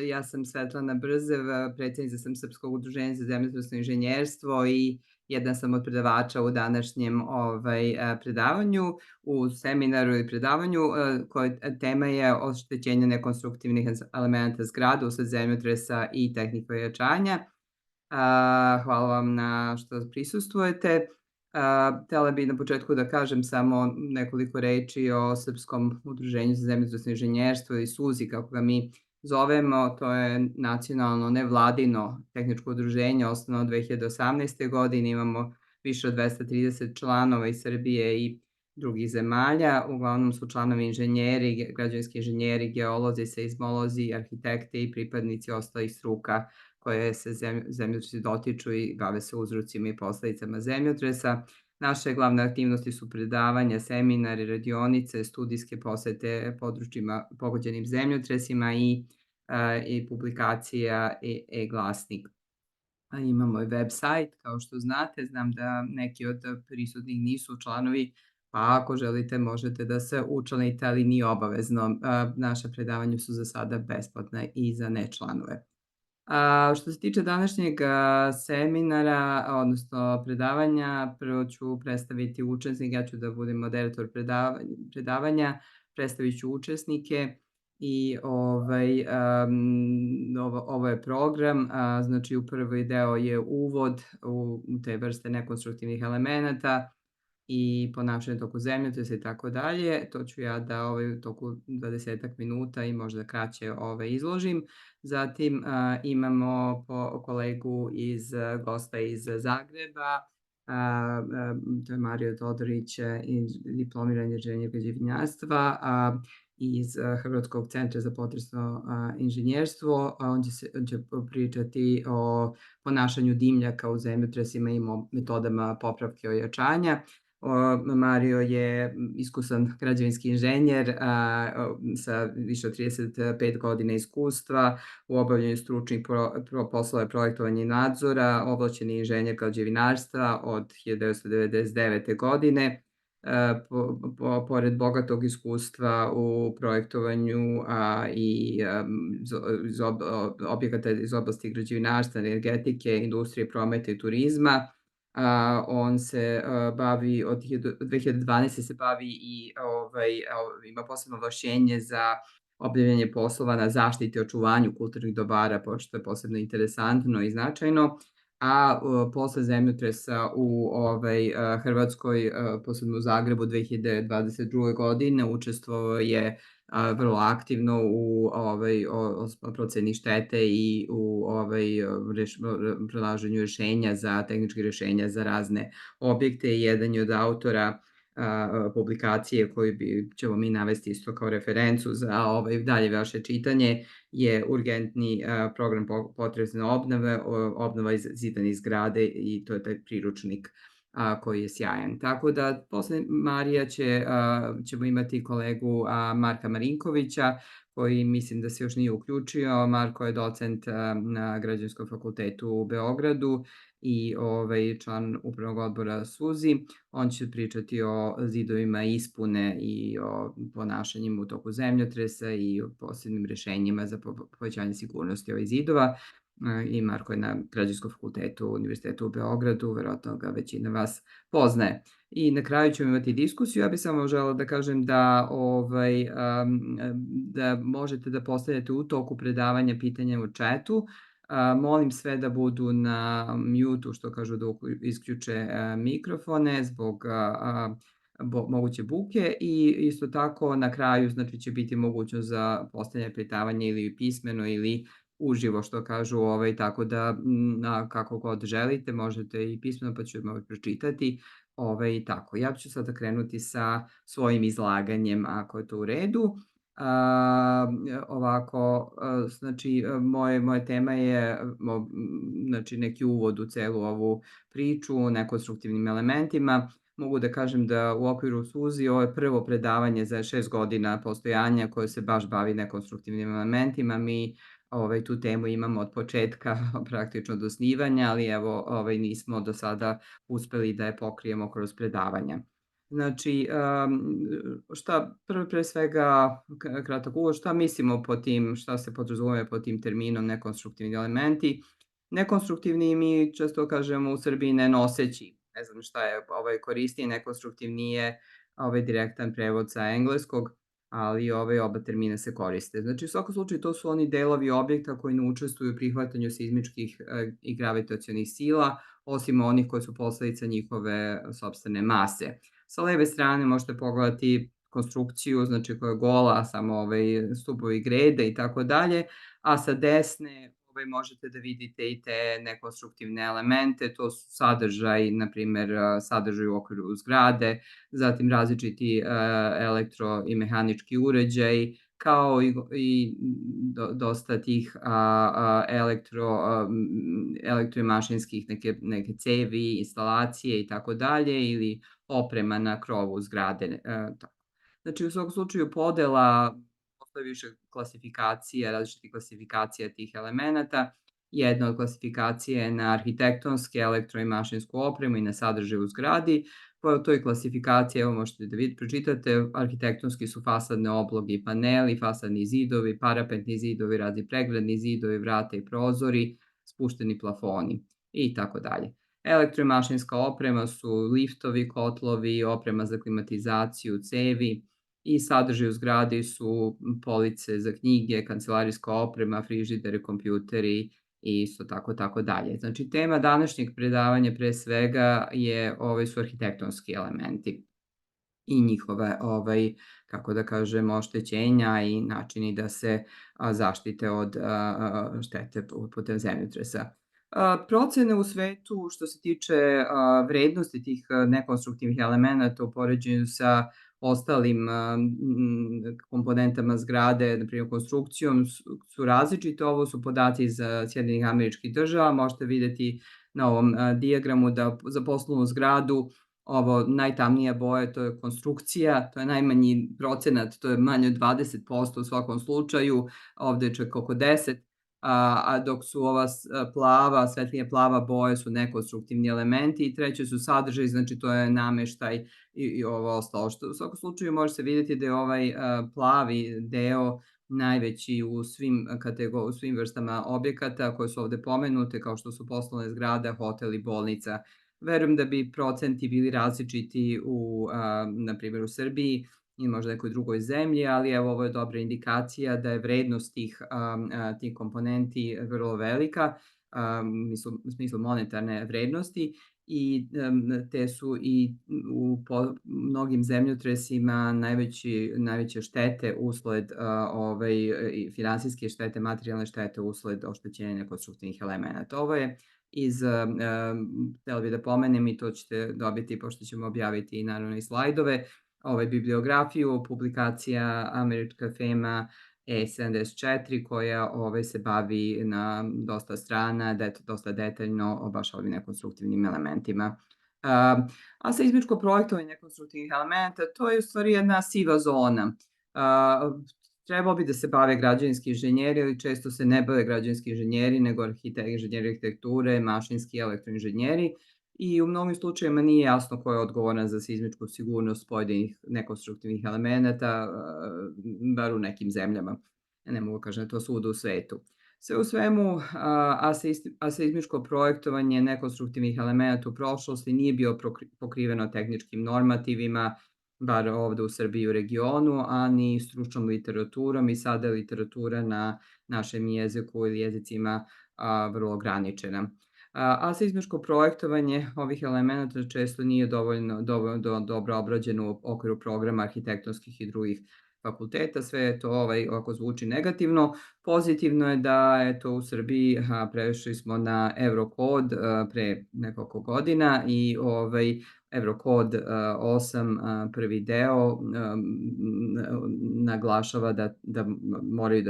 Ja sam Svetlana Brzev, predsednica sam Srpskog udruženja za zemljotrosno inženjerstvo i jedna sam od predavača u današnjem predavanju, u seminaru i predavanju, tema je oštećenje nekonstruktivnih elemenata zgrada usled zemljotresa i tehnika ojačanja. Hvala vam na što prisustvujete. Htela bih na početku da kažem samo nekoliko reči o Srpskom udruženju za zemljotrosno inženjerstvo ili SUZI, kako ga mi zovemo. To je nacionalno nevladino tehničko udruženje, osnovano 2018. godine. Imamo više od 230 članova iz Srbije i drugih zemalja. Uglavnom su članovi inženjeri, građevinski inženjeri, geolozi, seizmolozi, arhitekte i pripadnici ostalih struka koje se zemljotresi dotiču i bave se uzrocima i posledicama zemljotresa. Naše glavne aktivnosti su predavanja, seminari, radionice, studijske posete područjima pogođenim zemljotresima i publikacija i e-glasnik. Imamo i web sajt, kao što znate. Znam da neki od prisutnih nisu članovi, pa ako želite možete da se učlanite, ali nije obavezno. Naša predavanja su za sada besplatna i za nečlanove. Što se tiče današnjeg seminara, odnosno predavanja, prvo ću predstaviti učesnike, ja ću da budem moderator predavanja, predstavit ću učesnike i ovo je program. Znači, u prvi deo je uvod u te vrste nekonstruktivnih elemenata i ponašanje toku zemljotresa i tako dalje. To ću ja da u toku 20 minuta i možda kraće izložim. Zatim imamo kolegu gosta iz Zagreba, to je Mario Todorić, diplomirani inženjer građevinarstva iz Hrvatskog centra za potresno inženjerstvo. On će pričati o ponašanju dimljaka u zemljotresima i metodama popravke ojačanja. Mario je iskusan građevinski inženjer sa više od 35 godina iskustva u obavljanju stručnih poslova projektovanja i nadzora, ovlašćeni inženjer građevinarstva od 1999. godine. Pored bogatog iskustva u projektovanju i objekata iz oblasti građevinarstva, energetike, industrije, prometa i turizma, on se bavi od 2012. se bavi i ima posebno ovlašćenje za obavljanje poslova na zaštiti i očuvanju kulturnih dobara, pošto je posebno interesantno i značajno. Posle zemljotresa u Hrvatskoj, posebno u Zagrebu 2022. godine, učestvovao je vrlo aktivno u proceni štete i u pronalaženju tehničkih rešenja za razne objekte. Jedan je od autora publikacije koju ćemo mi navesti isto kao referencu za dalje vaše čitanje, je urgentni program potresne obnove, obnova zidanih zgrade, i to je taj priručnik koji je sjajan. Tako da posle Marija ćemo imati kolegu Marka Marinkovića, koji mislim da se još nije uključio. Marko je docent na Građevinskom fakultetu u Beogradu i član upravnog odbora SUZI. On će pričati o zidovima ispune i o ponašanjima u toku zemljotresa i o posebnim rešenjima za povećanje sigurnosti zidova. I Marko je na Građevinskom fakultetu Univerziteta u Beogradu, verovatno ga većina vas poznaje. I na kraju ćemo imati diskusiju. Ja bih samo želela da kažem da možete da postavljate u toku predavanja pitanja u četu. Molim sve da budu na mute-u, što kažu, da isključe mikrofone zbog moguće buke, i isto tako na kraju će biti mogućnost za postavljanje pitanja ili pismeno ili uživo, što kažu, tako da kako god želite možete i pismeno, pa ću pročitati. Tako, ja ću sada krenuti sa svojim izlaganjem, ako je to u redu. Moja tema je neki uvod u celu ovu priču o nekonstruktivnim elementima. Mogu da kažem da u okviru SUZI ovo je prvo predavanje za 6 godina postojanja koje se baš bavi nekonstruktivnim elementima. Mi tu temu imamo od početka, praktično do osnivanja, ali nismo do sada uspeli da je pokrijemo kroz predavanja. Znači, šta pre svega kratak uvod, šta mislimo pod tim, šta se podrazumeva pod tim terminom nekonstruktivni elementi? Nekonstruktivni mi često kažemo u Srbiji nenoseći, ne znam šta je koristi, nekonstruktivni je direktan prevod sa engleskog, ali oba termina se koriste. Znači, u svakom slučaju to su oni delovi objekta koji ne učestvuju u prihvatanju seizmičkih i gravitacionih sila, osim onih koje su posledica njihove sopstvene mase. Sa leve strane možete pogledati konstrukciju, znači koja je gola, samo stupovi grede i tako dalje, a sa desne možete da vidite i te nekonstruktivne elemente, to su sadržaj, na primer sadržaj u okviru zgrade, zatim različiti elektro i mehanički uređaji, kao i dosta tih elektro i mašinskih neke cevi, instalacije i tako dalje, ili oprema na krovu zgrade. Znači, u svakom slučaju podela, postoji više klasifikacija, različitih klasifikacija tih elemenata. Jedna od klasifikacija je na arhitektonske, elektro i mašinsku opremu i na sadržaj u zgradi. Po toj klasifikaciji, evo možete da pročitate, arhitektonski su fasadne obloge i paneli, fasadni zidovi, parapetni zidovi, razni pregradni zidovi, vrata i prozori, spušteni plafoni i tako dalje. Elektro i mašinska oprema su liftovi, kotlovi, oprema za klimatizaciju, cevi, i sadržaj u zgradi su police za knjige, kancelarijska oprema, frižideri, kompjuteri i isto tako dalje. Znači, tema današnjeg predavanja pre svega su arhitektonski elementi i njihove, kako da kažemo, oštećenja i načini da se zaštite od štete putem zemljotresa. Procene u svetu što se tiče vrednosti tih nekonstruktivnih elemenata u poređenju sa ostalim komponentama zgrade, na primjer konstrukcijom, su različite. Ovo su podaci iz Sjedinjenih Američkih Država. Možete videti na ovom dijagramu da za poslovnu zgradu ovo najtamnija boja, to je konstrukcija, to je najmanji procenat, to je manje od 20% u svakom slučaju, ovde je čak oko 10%, dok su ova plava, svetlije plava boje su nekonstruktivni elementi, i treće su sadržaj, znači to je nameštaj i ovo ostalo. U svakom slučaju može se videti da je ovaj plavi deo najveći u svim vrstama objekata koje su ovde pomenute, kao što su poslovne zgrade, hotel i bolnica. Verujem da bi procenti bili različiti na primjer u Srbiji i možda nekoj drugoj zemlji, ali evo, ovo je dobra indikacija da je vrednost tih komponenti vrlo velika, u smislu monetarne vrednosti, i te su i u mnogim zemljotresima najveće štete usled finansijske štete, materijalne štete usled oštećenja nekonstruktivnih elemenata. Ovo je htela bih da pomenem, i to ćete dobiti pošto ćemo objaviti naravno i slajdove, bibliografiju, publikacija američka FEMA E74 koja se bavi na dosta strana, dosta detaljno baš ovim nekonstruktivnim elementima. Seizmičko projektovanje nekonstruktivnih elementa, to je u stvari jedna siva zona. Trebalo bi da se bave građevinski inženjeri, ali često se ne bave građevinski inženjeri, nego inženjeri arhitekture, mašinski elektroinženjeri, i u mnogim slučajima nije jasno ko je odgovoran za seizmičku sigurnost pojedinih nekonstruktivnih elemenata, bar u nekim zemljama. Ne mogu kažem da je to svuda u svetu. Sve u svemu, seizmičko projektovanje nekonstruktivnih elemenata u prošlosti nije bio pokriveno tehničkim normativima, bar ovde u Srbiji i u regionu, a ni stručnom literaturom, i sada je literatura na našem jeziku ili jezicima vrlo ograničena. Seizmičko projektovanje ovih elemenata često nije dovoljno dobro obrađeno u okviru programa arhitektonskih i drugih fakulteta. Sve je to ovako zvuči negativno. Pozitivno je da u Srbiji prešli smo na Evrokod pre nekoliko godina, i Evrokod 8, prvi deo, naglašava da moraju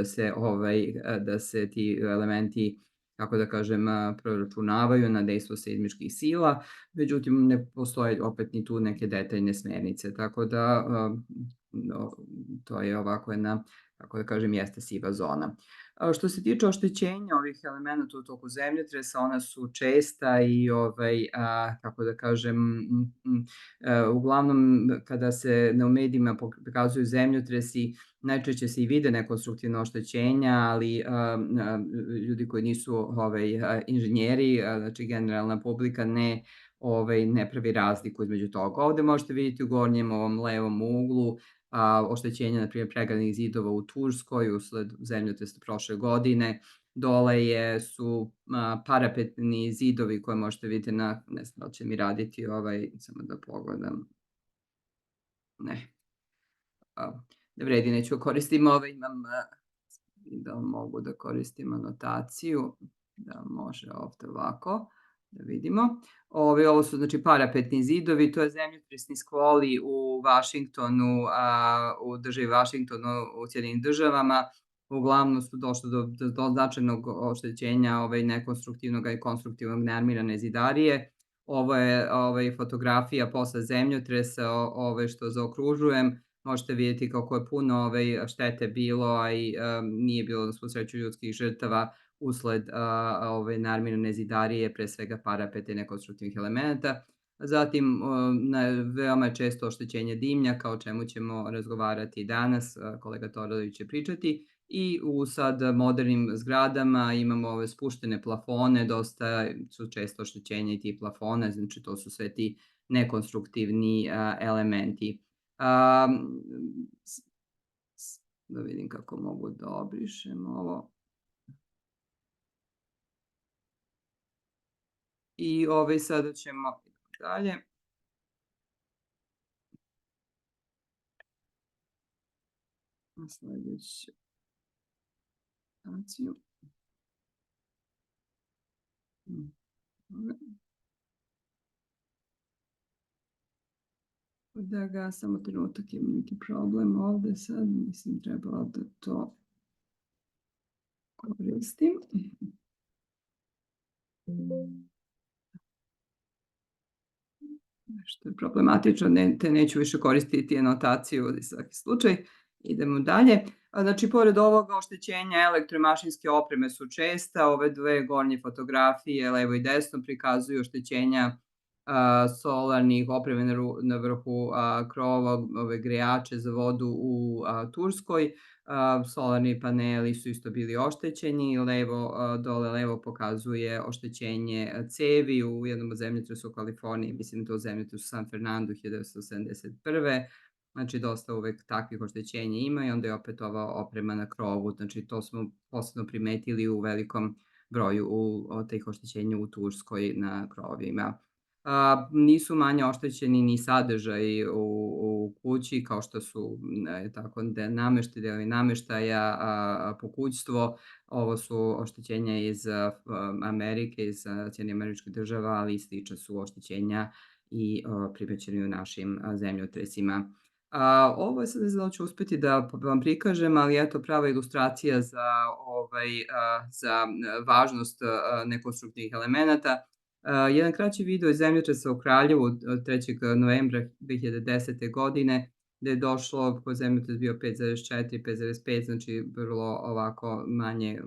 da se ti elementi, kako da kažem, proračunavaju na dejstvo seizmičkih sila, međutim ne postoje opet ni tu neke detaljne smernice, tako da to je ovako jedna, kako da kažem, jeste siva zona. Što se tiče oštećenja ovih elemenata u toku zemljotresa, ona su česta i, kako da kažem, uglavnom kada se u medijima prikazuju zemljotresi, najčešće se i vide nekonstruktivna oštećenja, ali ljudi koji nisu inženjeri, znači generalna publika ne pravi razliku između toga. Ovde možete vidjeti u gornjem ovom levom uglu oštećenja, na primjer, pregranih zidova u Turskoj usled zemljotresa prošle godine. Dole su parapetni zidovi koje možete vidjeti ne znam da li će mi raditi samo da pogledam. Ne. Ne vredi, neću koristim imam da mogu da koristim anotaciju, da može ovde ovako, da vidimo. Ovo su znači parapetni zidovi, to je zemljotresni skvoli u Vašingtonu, u državi Vašingtonu u Sjedinim državama. Uglavnom su došlo do značajnog oštećenja nekonstruktivnog i konstruktivnog nearmirane zidarije. Ovo je fotografija posle zemljotresa, što zaokružujem. Možete vidjeti kako je puno štete bilo, a i nije bilo, na svu sreću, ljudskih žrtava usled nearmirane zidarije, pre svega parapeta i nekonstruktivnih elemenata. Zatim, veoma je često oštećenje dimnjaka, o čemu ćemo razgovarati danas, kolega Todorović će pričati. I u sad modernim zgradama imamo ove spuštene plafone, dosta su često oštećenja i tih plafona, znači to su sve ti nekonstruktivni elementi. Da vidim kako mogu da obrišem ovo. I sada ćemo dalje. Na sledeću staciju. Da ga samo trenutak, imam neki problem ovde sad, mislim trebalo da to koristim. Nešto je problematično, te neću više koristiti anotaciju za svaki slučaj. Idemo dalje. Znači, pored ovoga, oštećenja elektromašinske opreme su česta. Ove dve gornje fotografije, levo i desno, prikazuju oštećenja solarnih opreme na vrhu krova, ove grejače za vodu u Turskoj. Solarni paneli su isto bili oštećeni. Dole levo pokazuje oštećenje cevi u jednom od zemljotresa u Kaliforniji, mislim to u zemljotresu San Fernando 1971. Znači, dosta uvek takvih oštećenja ima i onda je opet ova oprema na krovu. Znači, to smo posebno primetili u velikom broju tih oštećenja u Turskoj na krovima. Nisu manje oštećeni ni sadržaji u kući, kao što su delovi nameštaja, pokućstvo. Ovo su oštećenja iz Amerike, iz Sjedinjenih Američkih Država, ali slična su oštećenja i primećeni u našim zemljotresima. Ovo je sad ne znam da li ću uspeti da vam prikažem, ali eto prava ilustracija za važnost nekonstruktivnih elemenata. Jedan kraći video iz zemljotresa u Kraljevu od 3. novembra 2010. godine, gde je došlo, ko zemljotres bio 5,4, 5,5, znači vrlo ovako manje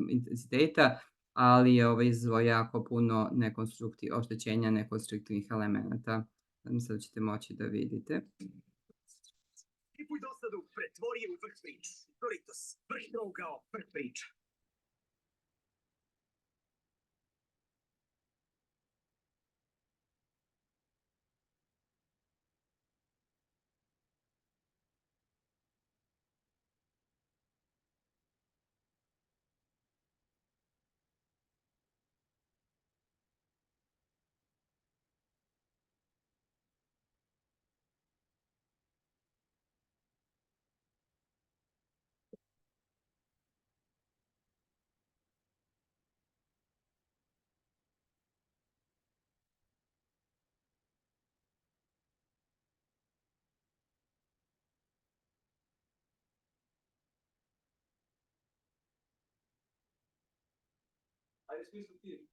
intenziteta, ali je izazvao jako puno oštećenja nekonstruktivnih elemenata. Nadam se da ćete moći da vidite. Skipuj dosadu, pretvori je u vrh priča. Doritos, vrh trougao, vrh priča. Ali u smislu ti,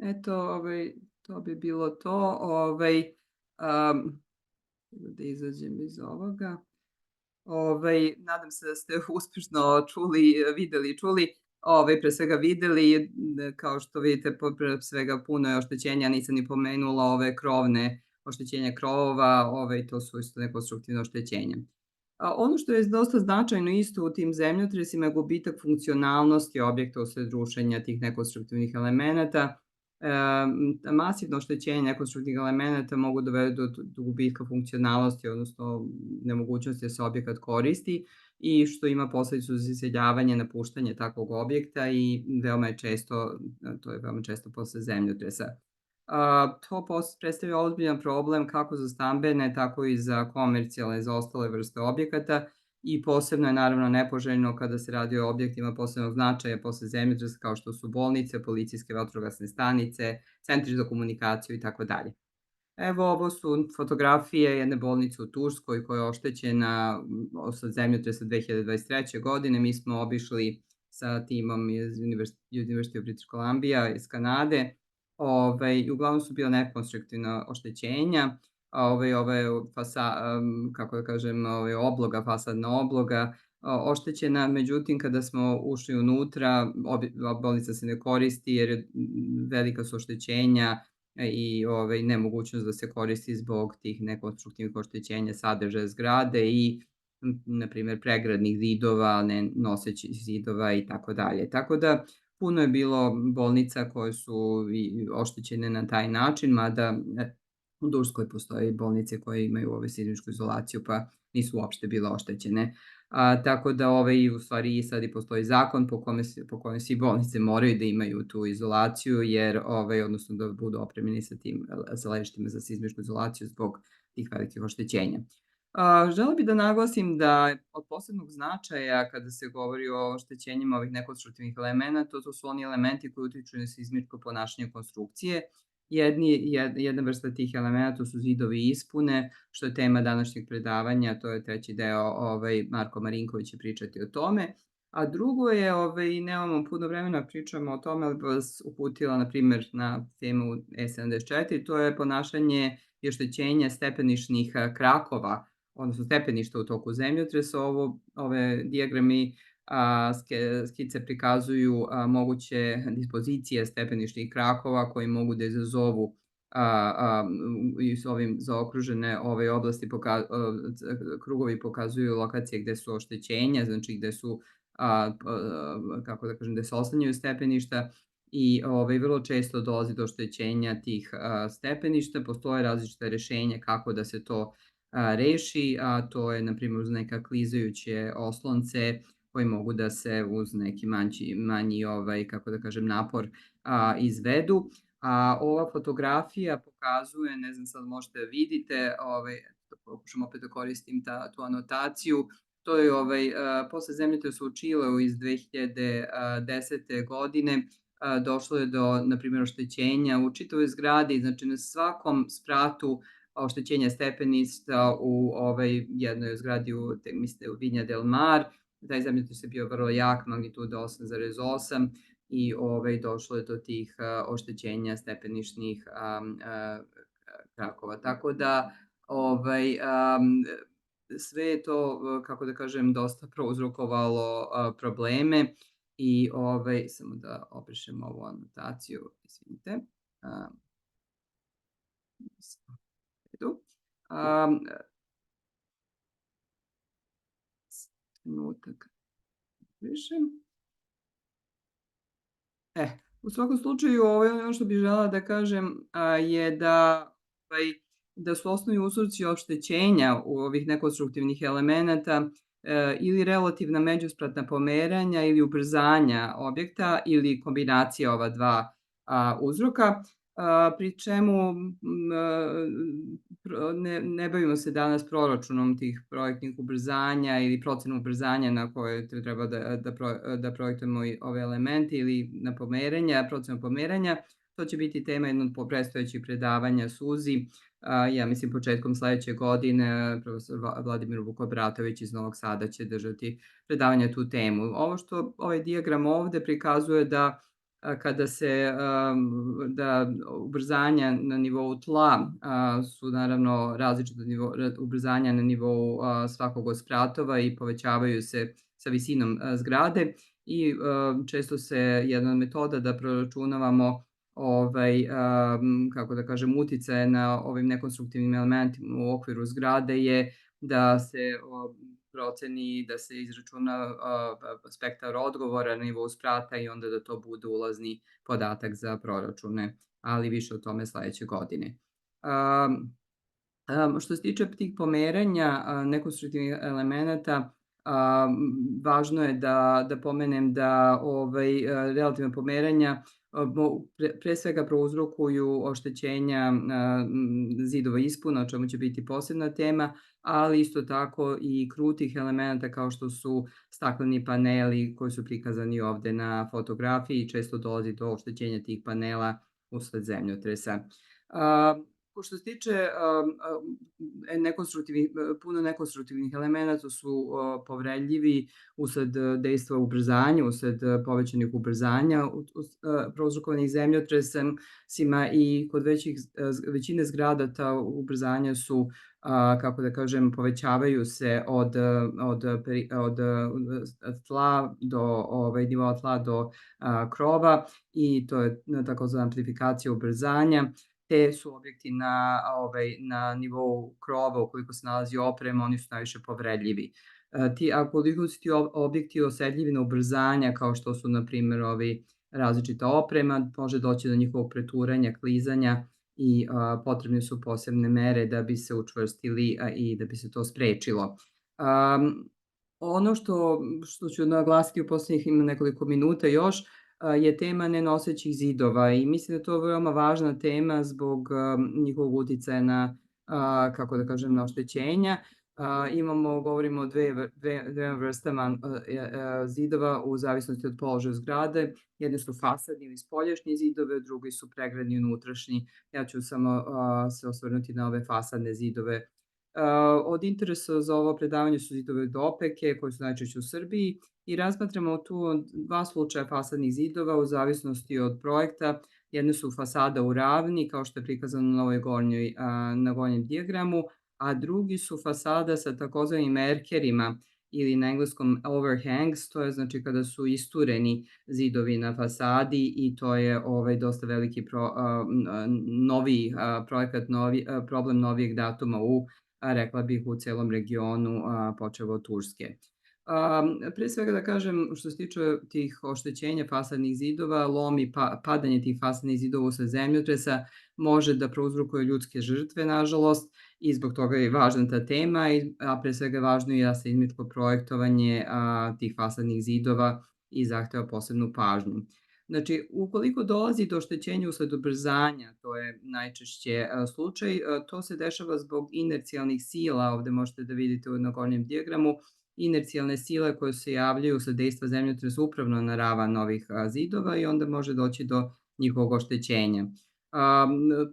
Eto, to bi bilo to. Da izađem iz ovoga. Nadam se da ste uspešno čuli, videli i čuli, pre svega videli, kao što vidite, pre svega puno je oštećenja, nisam ni pomenula ove krovne, oštećenja krovova, to su isto nekonstruktivne oštećenja. Ono što je dosta značajno isto u tim zemljotresima je gubitak funkcionalnosti objekta usled rušenja tih nekonstruktivnih elemenata. Masivno oštećenje nekonstruktivnih elemenata mogu dovedu do gubitka funkcionalnosti, odnosno nemogućnosti da se objekat koristi i što ima posledicu za iseljavanje, napuštanje takvog objekta i to je veoma često posle zemljotresa. To predstavlja ozbiljan problem kako za stambene, tako i za komercijalne, za ostale vrste objekata i posebno je naravno nepoželjno kada se radi o objektima posebnog značaja posle zemljotresa kao što su bolnice, policijske vatrogasne stanice, centri za komunikaciju i tako dalje. Evo, ovo su fotografije jedne bolnice u Turskoj koja je oštećena od zemljotresa 2023. godine. Mi smo obišli sa timom iz University of British Columbia iz Kanade. Uglavnom su bila nekonstruktivna oštećenja. Kako da kažem, fasadna obloga oštećena. Međutim, kada smo ušli unutra, bolnica se ne koristi jer velika su oštećenja i nemogućnost da se koristi zbog tih nekonstruktivnih oštećenja sadržaja zgrade i, na primjer, pregradnih zidova, nosećih zidova i tako dalje. Tako da, puno je bilo bolnica koje su oštećene na taj način, mada u Turskoj postoje bolnice koje imaju sizmičku izolaciju, pa nisu uopšte bile oštećene. Tako da, u stvari, sad i postoji zakon po kome svi bolnice moraju da imaju tu izolaciju, odnosno da budu opremljeni sa ležištima za sizmičku izolaciju zbog tih velikih oštećenja. Želela bih da naglasim da je od posebnog značaja kada se govori o oštećenjima ovih nekonstruktivnih elemenata, to su oni elementi koji utiču na sizmičko ponašanje konstrukcije. Jedna vrsta tih elemenata su zidovi i ispune, što je tema današnjeg predavanja, to je treći deo, Marko Marinković će pričati o tome. A drugo je, nemamo puno vremena da pričamo o tome, ali bih vas uputila, na primjer, na temu E74, to je ponašanje i oštećenje stepenišnih krakova, odnosno stepeništa u toku zemljotresa. Ove dijagrami, skice prikazuju moguće dispozicije stepenišnih krakova koji mogu da izazovu i s ovim zaokružene ove oblasti, krugovi pokazuju lokacije gde su oštećenja, znači gde su, kako da kažem, gde se oslanjaju stepeništa i vrlo često dolazi do oštećenja tih stepeništa. Postoje različite rešenja kako da se to reši, a to je, na primjer, uz neka klizajuće oslonce koji mogu da se uz neki manji, kako da kažem, napor izvedu. Ova fotografija pokazuje, ne znam, sad možete da vidite, pokušam opet da koristim tu anotaciju, to je posle zemljotresa u Čileu iz 2010. godine, došlo je do, na primjer, oštećenja u čitavoj zgradi, znači na svakom spratu oštećenja stepenista u jednoj zgradi u Vinja del Mar. Taj zemljotres je bio vrlo jak, magnituda 8,8 i došlo je do tih oštećenja stepenišnih krakova. Tako da, sve je to, kako da kažem, dosta prouzrokovalo probleme i samo da obrišem ovu anotaciju, izvinite. Trenutak, brišem. U svakom slučaju, ono što bih želela da kažem je da su osnovni uzroci oštećenja u ovih nekonstruktivnih elemenata ili relativna međuspratna pomeranja ili ubrzanja objekta ili kombinacija ova dva uzroka. pri čemu ne bavimo se danas proračunom tih projektnih ubrzanja ili procenom ubrzanja na koje treba da projektujemo i ove elemente ili na pomeranja, procenu pomeranja. To će biti tema jednog predstojećih predavanja Suzi, ja mislim početkom sledeće godine. Profesor Vladimir Vukobratović iz Novog Sada će držati predavanje na tu temu. Ovo što ovaj dijagram ovde prikazuje da kada se da ubrzanja na nivou tla su naravno različita ubrzanja na nivou svakog od spratova i povećavaju se sa visinom zgrade i često se jedna od metoda da proračunavamo kako da kažem, uticaje na ovim nekonstruktivnim elementima u okviru zgrade je da se proceni, da se izračuna spektar odgovora na nivou sprata i onda da to bude ulazni podatak za proračune, ali više o tome sledeće godine. Što se tiče tih pomeranja nekonstruktivnih elemenata, važno je da pomenem da relativna pomeranja pre svega prouzrokuju oštećenja zidova ispuna, o čemu će biti posebna tema, ali isto tako i krutih elemenata kao što su stakleni paneli koji su prikazani ovde na fotografiji. Često dolazi do oštećenja tih panela usled zemljotresa. Što se tiče puno nekonstruktivnih elemenata su povredljivi usled dejstva ubrzanja, usled povećanih ubrzanja prouzrokovanih zemljotresima i kod većine zgrada ta ubrzanja su, kako da kažem, povećavaju se od tla do nivoa tla do krova i to je takozvana amplifikacija ubrzanja. Te su objekti na nivou krova, ukoliko se nalazi oprema, oni su najviše povredljivi. Koliko su ti objekti osetljivi na ubrzanja, kao što su, na primjer, različita oprema, može doći do njihovog preturanja, klizanja i potrebne su posebne mere da bi se učvrstili i da bi se to sprečilo. Ono što ću naglasiti u poslednjih nekoliko minuta još, je tema nenosećih zidova i mislim da je to veoma važna tema zbog njihovog uticaja na, kako da kažem, na oštećenja. Govorimo o dve vrstama zidova u zavisnosti od položaja zgrade. Jedne su fasadni ili spoljašnji zidove, drugi su pregradni i unutrašnji. Ja ću samo se osvrnuti na ove fasadne zidove. Od interesa za ovo predavanje su zidovi od opeke, koji su najčešće u Srbiji i razmatramo tu dva slučaja fasadnih zidova u zavisnosti od projekta. Jedne su fasada u ravni, kao što je prikazano na gornjem dijagramu, a drugi su fasada sa takozvanim merkerima ili na engleskom overhangs, to je znači kada su istureni zidovi na fasadi i to je dosta veliki noviji projekat, problem novijeg datuma rekla bih, u celom regionu, počev od Turske. Pre svega da kažem, što se tiče tih oštećenja fasadnih zidova, lom i padanje tih fasadnih zidova usled zemljotresa može da prouzrokuje ljudske žrtve, nažalost, i zbog toga je važna ta tema, a pre svega je važno i seizmičko projektovanje tih fasadnih zidova i zahteva posebnu pažnju. Znači, ukoliko dolazi do oštećenja usled ubrzanja, to je najčešće slučaj, to se dešava zbog inercijalnih sila, ovde možete da vidite na gornjem dijagramu, inercijalne sile koje se javljaju usled dejstva zemljotresa upravno na ravan novih zidova i onda može doći do njihovog oštećenja.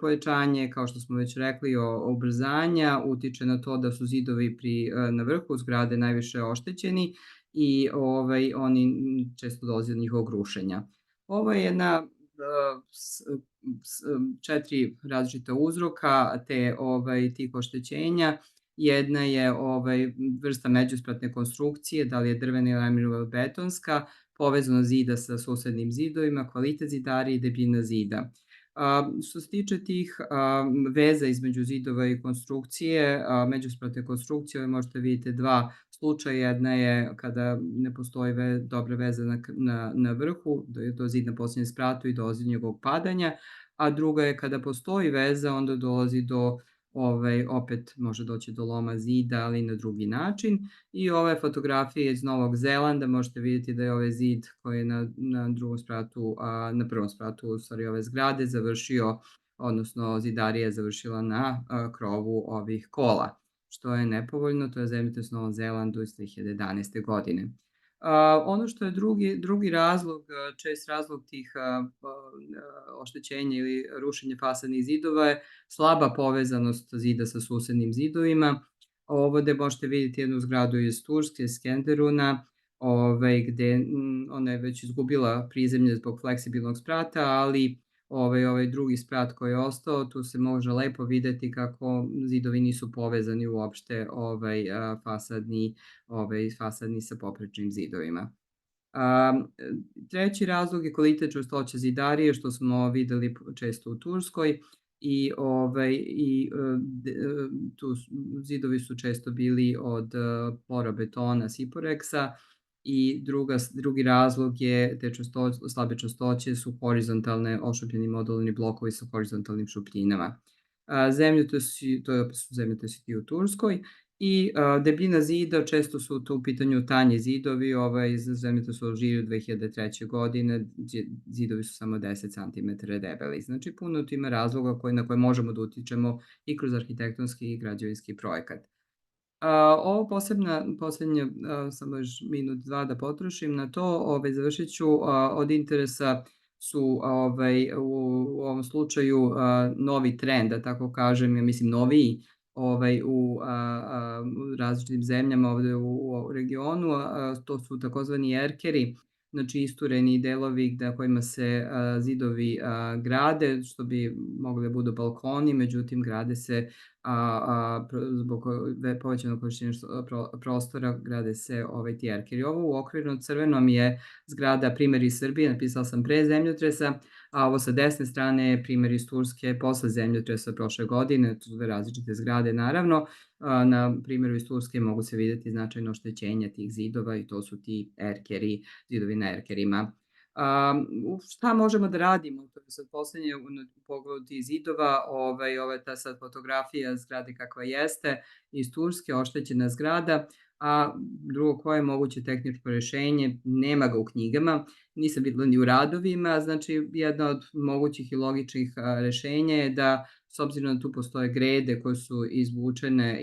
Povećanje, kao što smo već rekli, ubrzanja utiče na to da su zidovi na vrhu zgrade najviše oštećeni i oni često dolazi do njihovog rušenja. Ovo je jedna 4 različita uzroka tih oštećenja. Jedna je vrsta međuspratne konstrukcije, da li je drvena ili armirova betonska, povezanost zida sa susednim zidovima, kvalitet zidarije i debljina zida. Što se tiče tih veza između zidova i konstrukcije, međuspratne konstrukcije, možete vidjeti dva slučaja. Jedna je kada ne postoji dobra veza na vrhu, do zid na posljednjem spratu i dolazi do njegovog padanja, a druga je kada postoji veza, onda dolazi do opet može doći do loma zida, ali na drugi način. I ove fotografije iz Novog Zelanda možete vidjeti da je ovaj zid koji je na drugom spratu, na prvom spratu u stvari ove zgrade završio, odnosno zidarija je završila na krovu ovih kola, što je nepovoljno. To je zemljotres u Novom Zelandu iz 2011. godine. Ono što je drugi razlog, čest razlog tih oštećenja ili rušenja fasadnih zidova je slaba povezanost zida sa susednim zidovima. Ovde možete vidjeti jednu zgradu iz Turske, iz Skenderuna, gde ona je već izgubila prizemlje zbog fleksibilnog sprata, ali ovaj drugi sprat koji je ostao, tu se može lepo videti kako zidovi nisu povezani uopšte fasadni sa poprečnim zidovima. Treći razlog je kvalitet čvrstoće zidarije, što smo videli često u Turskoj i zidovi su često bili od porobetona, Siporeksa i drugi razlog je te slabe čvrstoće su horizontalne ošupljeni modularni blokovi sa horizontalnim šupljinama. Zemljotresi, to su zemljotresi i u Turskoj, i debljina zida, često su to u pitanju tanji zidovi, zemljotres su u Alžiru 2003. godine, zidovi su samo 10 cm debeli. Znači, puno tu ima razloga na koje možemo da utičemo i kroz arhitektonski i građevinski projekat. Ovo poslednje, samo još minut, dva da potrošim na to, završit ću, od interesa su u ovom slučaju novi trend, da tako kažem, ja mislim noviji, u različitim zemljama ovde u regionu, to su takozvani erkeri, znači istureni delovi na kojima se zidovi grade, što bi mogli da budu balkoni, međutim grade se zbog povećanog korišćenja prostora, grade se ti erkeri. Ovo u okvirno crvenom je zgrada primer iz Srbije, napisala sam pre zemljotresa, a ovo sa desne strane je primer iz Turske posle zemljotresa prošle godine, to su dve različite zgrade naravno. Na primjeru iz Turske mogu se videti značajno oštećenja tih zidova i to su ti erkeri, zidovi na erkerima. Šta možemo da radimo? To je sad poslednje u pogledu tih zidova, ta sad fotografija zgrade kakva jeste iz Turske, oštećena zgrada, a drugo koje je moguće tehničko rešenje, nema ga u knjigama, nisam videla ni u radovima, znači jedna od mogućih i logičnih rešenja je da, s obzirom da tu postoje grede koje su izvučene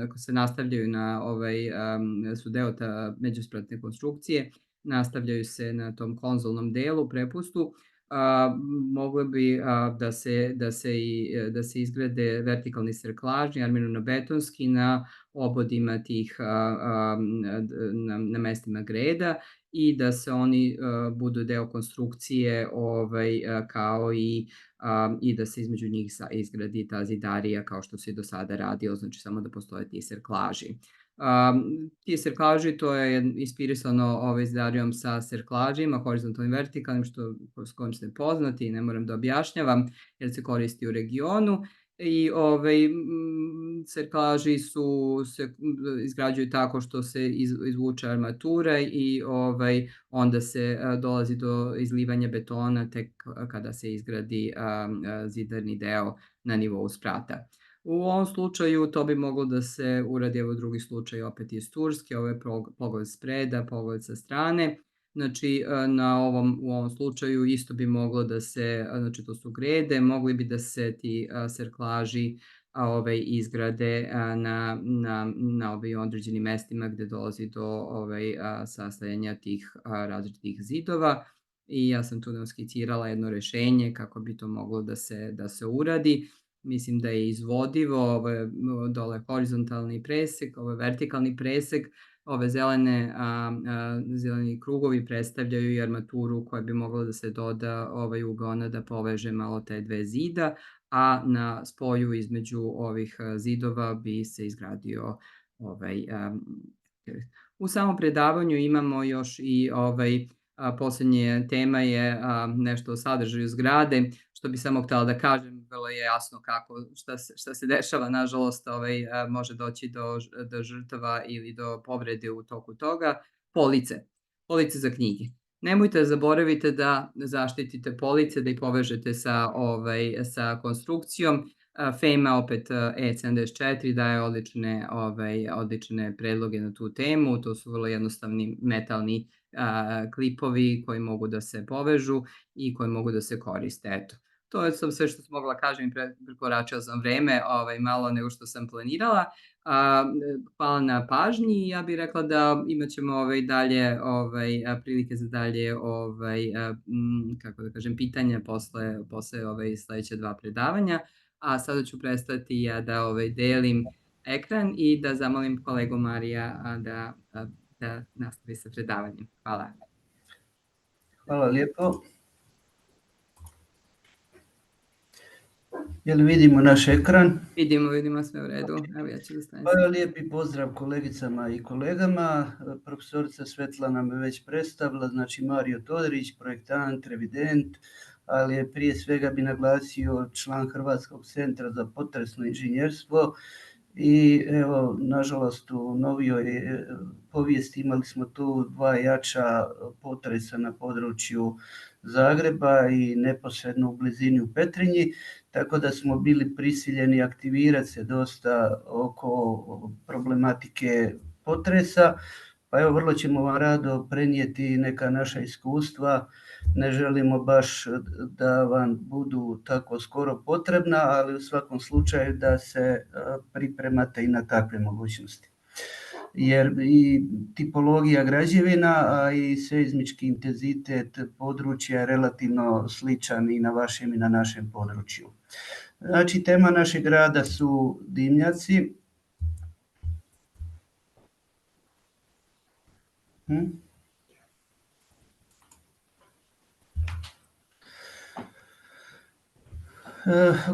koje se nastavljaju su deo međuspratne konstrukcije, nastavljaju se na tom konzolnom delu, prepustu, mogle bi da se izgrade vertikalni serklaži, armirano-betonski, na obodima tih, na mestima greda i da se oni budu deo konstrukcije, kao i da se između njih izgradi ta zidarija kao što se i do sada radilo, znači samo da postoje ti serklaži. Ti serklaži, to je inspirisano zidarijom sa serklažima, horizontalnim, vertikalnim, s kojim ste poznati, ne moram da objašnjavam, jer se koristi u regionu. I serklaži se izgrađuju tako što se izvuče armatura i onda se dolazi do izlivanja betona tek kada se izgradi zidarni deo na nivou sprata. U ovom slučaju to bi moglo da se uradi, evo drugi slučaj opet iz Turske, ovo je pogled spreda, pogled sa strane. Znači, u ovom slučaju isto bi moglo da se, znači to su grede, mogli bi da se ti serklaži izgrade na određenim mestima gde dolazi do sastajanja tih različitih zidova. I ja sam tu skicirala jedno rešenje kako bi to moglo da se uradi. Mislim da je izvodivo, ovo je dole horizontalni presek, ovo je vertikalni presek, ove zeleni krugovi predstavljaju i armaturu koja bi mogla da se doda ugona da poveže malo te dve zida, a na spoju između ovih zidova bi se izgradio u samom predavanju imamo još i poslednje tema je nešto o sadržaju zgrade, što bi samo htela da kažem, vrlo je jasno šta se dešava, nažalost, može doći do žrtava ili do povrede u toku toga. Police za knjige. Nemojte da zaboravite da zaštitite police, da ih povežete sa konstrukcijom. FEMA opet E74 daje odlične predloge na tu temu. To su vrlo jednostavni metalni klipovi koji mogu da se povežu i koji mogu da se koriste. Eto, to je sve što sam mogla kažem i prekoračila sam vreme malo nego što sam planirala. Hvala na pažnji i ja bih rekla da imat ćemo dalje prilike za dalje kako da kažem, pitanja posle sledeća 2 predavanja. A sada ću prestati da delim ekran i da zamolim kolegu Marija da nastavi sa predavanjem. Hvala. Hvala lijepo. Je li vidimo naš ekran? Vidimo sve u redu. Evo ja ću da stavim. Hvala, lijepi pozdrav kolegicama i kolegama. Profesorica Svetlana me već predstavila, znači Mario Todorić, projektant, revident, ali je prije svega bi naglasio član Hrvatskog centra za potresno inženjerstvo i evo, nažalost u novijoj povijesti imali smo tu 2 jača potresa na području Zagreba i neposredno u blizini u Petrinji, tako da smo bili prisiljeni aktivirati se dosta oko problematike potresa. Pa evo, vrlo ćemo vam rado prenijeti neka naša iskustva. Ne želimo baš da vam budu tako skoro potrebna, ali u svakom slučaju da se pripremate i na takve mogućnosti. Jer i tipologija građevina, a i seizmički intenzitet područja je relativno sličan i na vašem i na našem području. Znači, tema našeg rada su dimnjaci.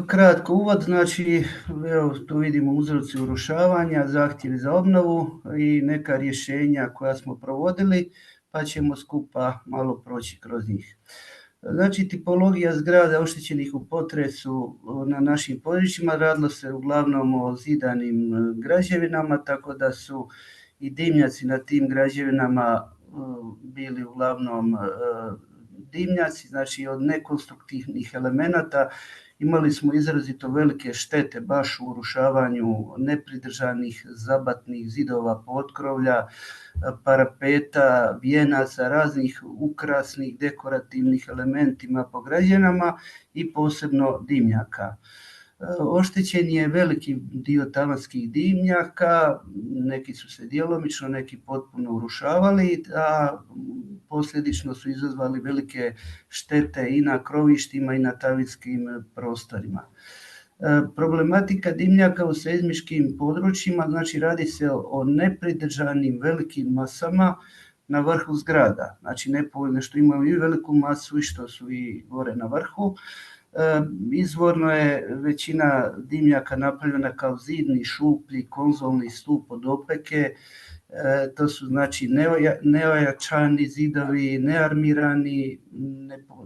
Kratko uvod, znači evo tu vidimo uzroci urušavanja, zahtjevi za obnovu i neka rješenja koja smo provodili, pa ćemo skupa malo proći kroz njih. Znači, tipologija zgrada oštećenih u potresu na našim područjima, radilo se uglavnom o zidanim građevinama, tako da su i dimnjaci na tim građevinama bili uglavnom dimnjaci, znači od nekonstruktivnih elemenata. Imali smo izrazito velike štete baš u urušavanju nepridržanih zabatnih zidova, potkrovlja, parapeta, vijenaca, raznih ukrasnih dekorativnih elementima po građevinama i posebno dimnjaka. Oštećen je veliki dio tavanskih dimnjaka, neki su se djelomično, neki potpuno urušavali, a posljedično su izazvali velike štete i na krovištima i na tavinskim prostorima. Problematika dimnjaka u seizmičkim područjima, znači radi se o nepridržanim velikim masama na vrhu zgrada, znači nepovoljne što imaju i veliku masu i što su i gore na vrhu. Izvorno je većina dimnjaka napravljena kao zidni, šuplji, konzolni stup od opeke. To su znači neojačani zidovi, nearmirani,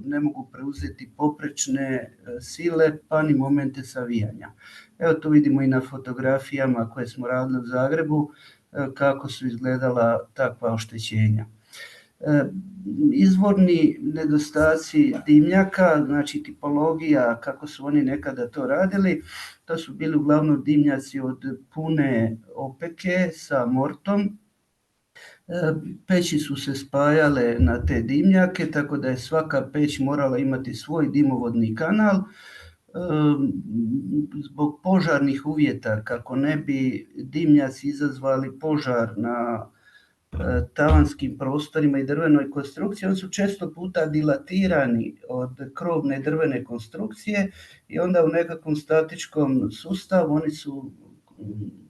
ne mogu preuzeti poprečne sile pa ni momente savijanja. Evo tu vidimo i na fotografijama koje smo radili u Zagrebu kako su izgledala takva oštećenja. Izvorni nedostaci dimnjaka, znači tipologija kako su oni nekada to radili, to su bili uglavnom dimnjaci od pune opeke sa mortom. Peći su se spajale na te dimnjake, tako da je svaka peć morala imati svoj dimovodni kanal. Zbog požarnih uvjeta, kako ne bi dimnjaci izazvali požar na tavanskim prostorima i drvenoj konstrukciji, oni su često puta dilatirani od krovne drvene konstrukcije i onda u nekakvom statičkom sustavu oni su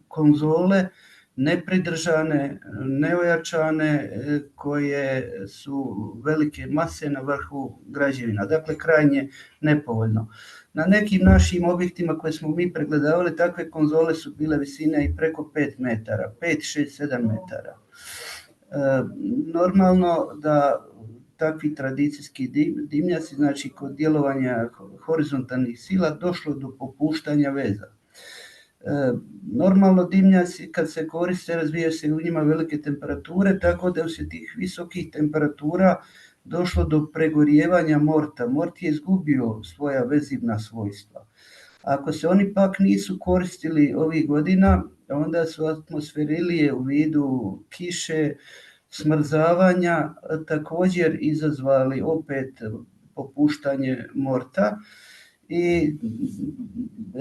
konzole nepridržane, neojačane, koje su velike mase na vrhu građevina, dakle krajnje nepovoljno. Na nekim našim objektima koje smo mi pregledavali, takve konzole su bile visine i preko 5 metara, 5, 6, 7 metara. Normalno da takvi tradicijski dimnjaci, znači kod djelovanja horizontalnih sila došlo do popuštanja veza. Normalno dimnjaci kad se koriste razvijaju se u njima velike temperature, tako da uslijed tih visokih temperatura došlo do pregorijevanja morta. Mort je izgubio svoja vezivna svojstva. Ako se oni pak nisu koristili ovih godina, onda su atmosferilije u vidu kiše, smrzavanja također izazvali opet popuštanje morta. I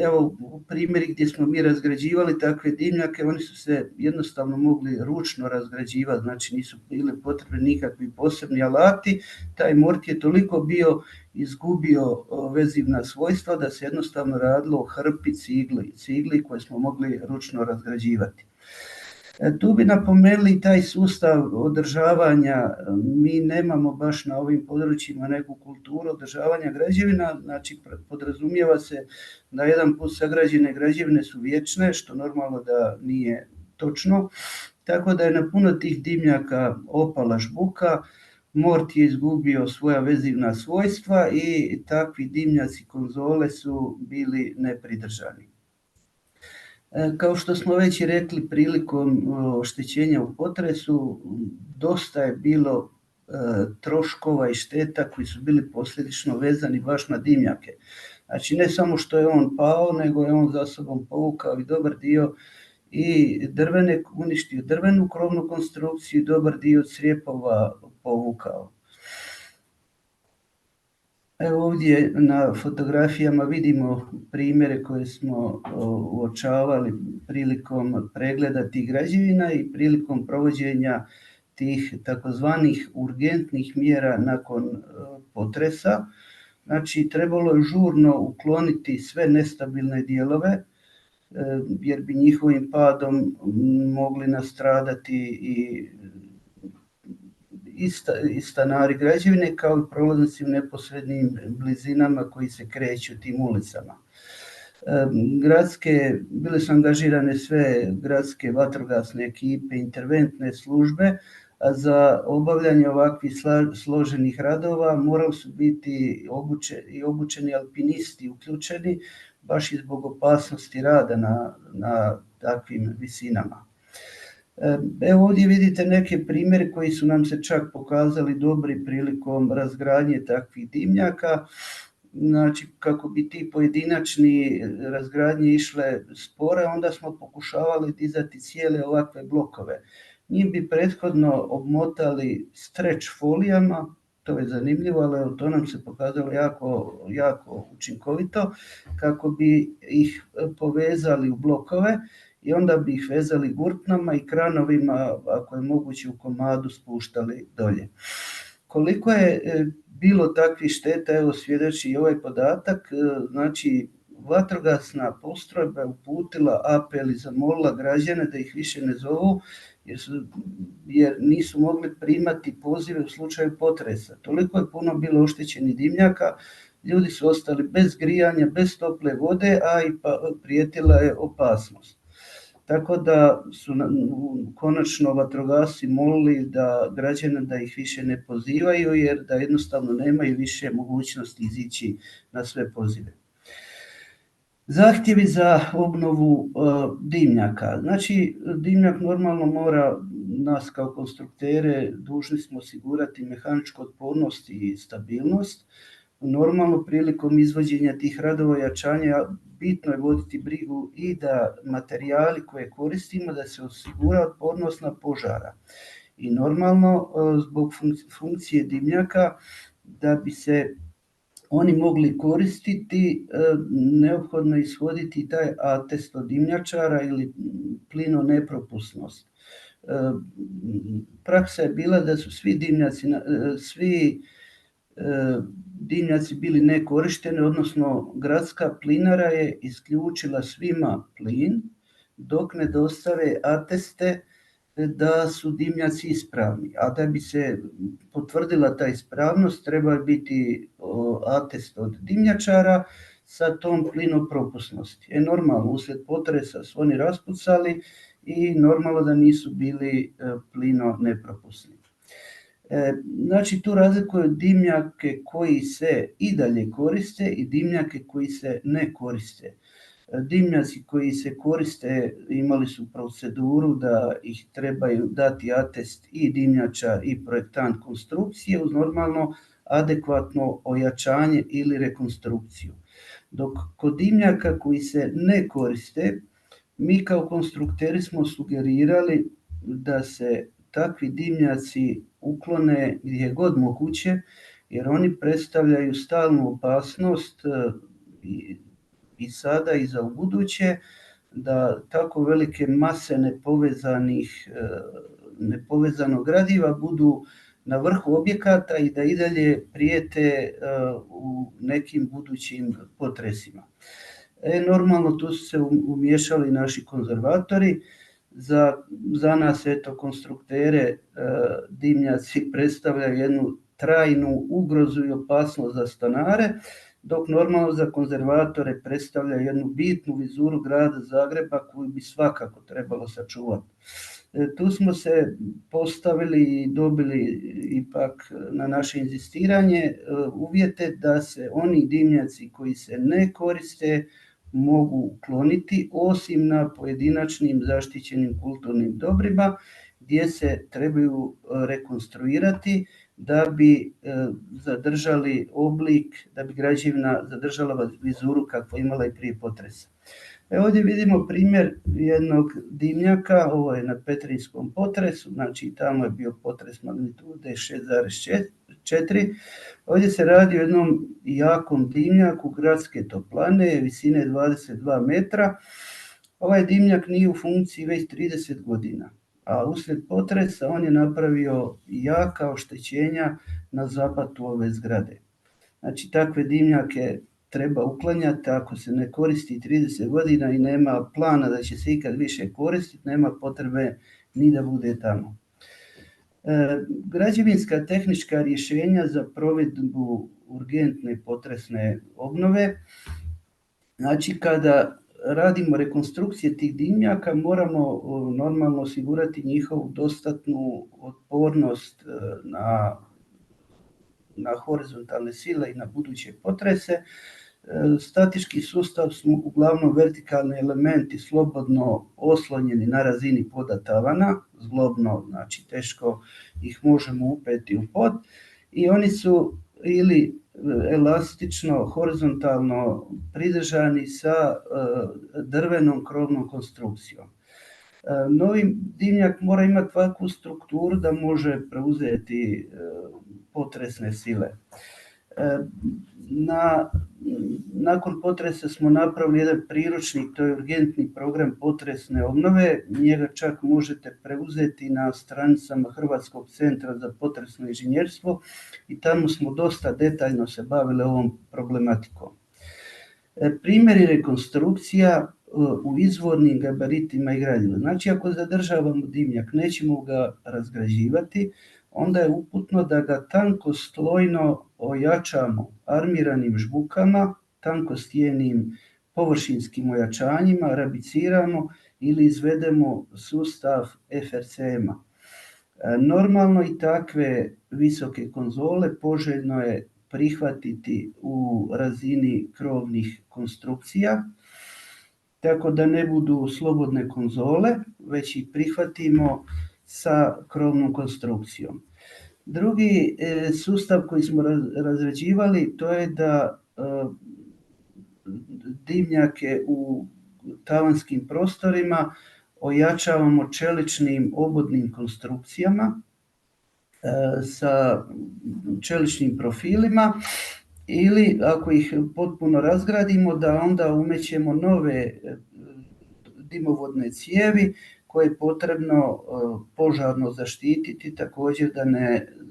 evo primjeri gdje smo mi razgrađivali takve dimnjake, oni su se jednostavno mogli ručno razgrađivati, znači nisu bili potrebni nikakvi posebni alati. Taj mort je toliko bio izgubio vezivna svojstva da se jednostavno radilo o hrpi cigli koje smo mogli ručno razgrađivati. Tu bi napomenuli taj sustav održavanja. Mi nemamo baš na ovim područjima neku kulturu održavanja građevina, znači podrazumijeva se da jedan put sagrađene građevine su vječne, što normalno da nije točno, tako da je na puno tih dimnjaka opala žbuka, mort je izgubio svoja vezivna svojstva i takvi dimnjaci konzole su bili nepridržani. Kao što smo već i rekli prilikom oštećenja u potresu, dosta je bilo troškova i šteta koji su bili posljedično vezani baš na dimnjake. Znači ne samo što je on pao, nego je on za sobom povukao i dobar dio i uništio drvenu krovnu konstrukciju i dobar dio crijepova povukao. Evo ovdje na fotografijama vidimo primjere koje smo uočavali prilikom pregleda tih građevina i prilikom provođenja tih takozvanih urgentnih mjera nakon potresa. Znači trebalo je žurno ukloniti sve nestabilne dijelove jer bi njihovim padom mogli nastradati i stanari građevine kao i prolaznici u neposrednim blizinama koji se kreću tim ulicama. Bile su angažirane sve gradske vatrogasne ekipe, interventne službe, a za obavljanje ovakvih složenih radova morali su biti obučeni alpinisti uključeni, baš i zbog opasnosti rada na takvim visinama. Evo ovdje vidite neke primjere koji su nam se čak pokazali dobri prilikom razgradnje takvih dimnjaka. Znači kako bi ti pojedinačni razgradnje išle spore, onda smo pokušavali dizati cijele ovakve blokove. Njih bi prethodno obmotali stretch folijama, to je zanimljivo, ali to nam se pokazalo jako učinkovito, kako bi ih povezali u blokove i onda bi ih vezali gurtnama i kranovima, ako je moguće u komadu, spuštali dolje. Koliko je bilo takvih šteta, evo svjedoči i ovaj podatak, znači vatrogasna postrojba je uputila apel i zamolila građane da ih više ne zovu jer nisu mogli primati pozive u slučaju potresa. Toliko je puno bilo oštećenih dimnjaka, ljudi su ostali bez grijanja, bez tople vode, a i prijetila je opasnost. Tako da su konačno vatrogasci molili da građane da ih više ne pozivaju jer da jednostavno nemaju više mogućnosti izići na sve pozive. Zahtjevi za obnovu dimnjaka. Znači dimnjak normalno mora, nas kao konstruktere dužni smo osigurati mehaničku otpornost i stabilnost. Normalno prilikom izvođenja tih radova jačanja bitno je voditi brigu i da materijali koje koristimo da se osigura otpornost na požara. I normalno zbog funkcije dimnjaka da bi se oni mogli koristiti, neophodno je ishoditi taj atest od dimnjačara ili plinonepropusnost. Praksa je bila da su svi dimnjaci bili nekorišteni, odnosno gradska plinara je isključila svima plin dok ne dostave ateste da su dimnjaci ispravni. A da bi se potvrdila ta ispravnost treba biti atest od dimnjačara sa tom plinopropusnosti. Normalno, uslijed potresa su oni raspucali i normalno da nisu bili plinonepropusni. Znači tu razlikuju dimnjake koji se i dalje koriste i dimnjake koji se ne koriste. Dimnjaci koji se koriste imali su proceduru da ih trebaju dati atest i dimnjačar i projektant konstrukcije uz normalno adekvatno ojačanje ili rekonstrukciju. Dok kod dimnjaka koji se ne koriste, mi kao konstrukteri smo sugerirali da se takvi dimnjaci uklone gdje god moguće, jer oni predstavljaju stalnu opasnost i sada i za ubuduće, da tako velike mase nepovezanog gradiva budu na vrhu objekata i da i dalje prijete u nekim budućim potresima. Normalno tu su se umiješali naši konzervatori. Za nas, eto, konstruktere, dimnjaci predstavljaju jednu trajnu ugrozu i opasnost za stanare, dok normalno za konzervatore predstavlja jednu bitnu vizuru grada Zagreba koju bi svakako trebalo sačuvati. Tu smo se postavili i dobili ipak na naše inzistiranje uvjete da se oni dimnjaci koji se ne koriste mogu ukloniti, osim na pojedinačnim zaštićenim kulturnim dobrima gdje se trebaju rekonstruirati da bi zadržali oblik, da bi građevina zadržala vizuru kakvu imala i prije potresa. Ovdje vidimo primjer jednog dimnjaka, ovo je na petrinjskom potresu, znači tamo je bio potres magnitude 6,4. Ovdje se radi o jednom jakom dimnjaku gradske toplane, visine 22 metra. Ovaj dimnjak nije u funkciji već 30 godina, a uslijed potresa on je napravio jaka oštećenja na zapatu ove zgrade. Znači takve dimnjake treba uklanjati, ako se ne koristi 30 godina i nema plana da će se ikad više koristiti, nema potrebe ni da bude tamo. Građevinska tehnička rješenja za provedbu urgentne potresne obnove. Znači kada radimo rekonstrukcije tih dimnjaka moramo normalno osigurati njihovu dostatnu otpornost na horizontalne sile i na buduće potrese. Statički sustav su uglavnom vertikalni elementi slobodno oslonjeni na razini poda tavana, zglobno, znači teško ih možemo upeti u pod, i oni su ili elastično, horizontalno pridržani sa drvenom krovnom konstrukcijom. Novi dimnjak mora imati takvu strukturu da može preuzeti potresne sile. Nakon potresa smo napravili jedan priručnik, to je urgentni program potresne obnove. Njega čak možete preuzeti na stranicama Hrvatskog centra za potresno inženjerstvo i tamo smo dosta detaljno se bavili ovom problematikom. Primjeri rekonstrukcija u izvornim gabaritima i gradivu. Znači ako zadržavamo dimnjak, nećemo ga razgrađivati, onda je uputno da ga tankoslojno ojačamo armiranim žbukama, tankostijenim površinskim ojačanjima, rabiciramo ili izvedemo sustav FRCM-a. Normalno i takve visoke konzole poželjno je prihvatiti u razini krovnih konstrukcija, tako da ne budu slobodne konzole, već ih prihvatimo sa krovnom konstrukcijom. Drugi sustav koji smo razrađivali, to je da dimnjake u tavanskim prostorima ojačavamo čeličnim obodnim konstrukcijama sa čeličnim profilima, ili ako ih potpuno razgradimo da onda umećemo nove dimovodne cijevi koje je potrebno požarno zaštititi, također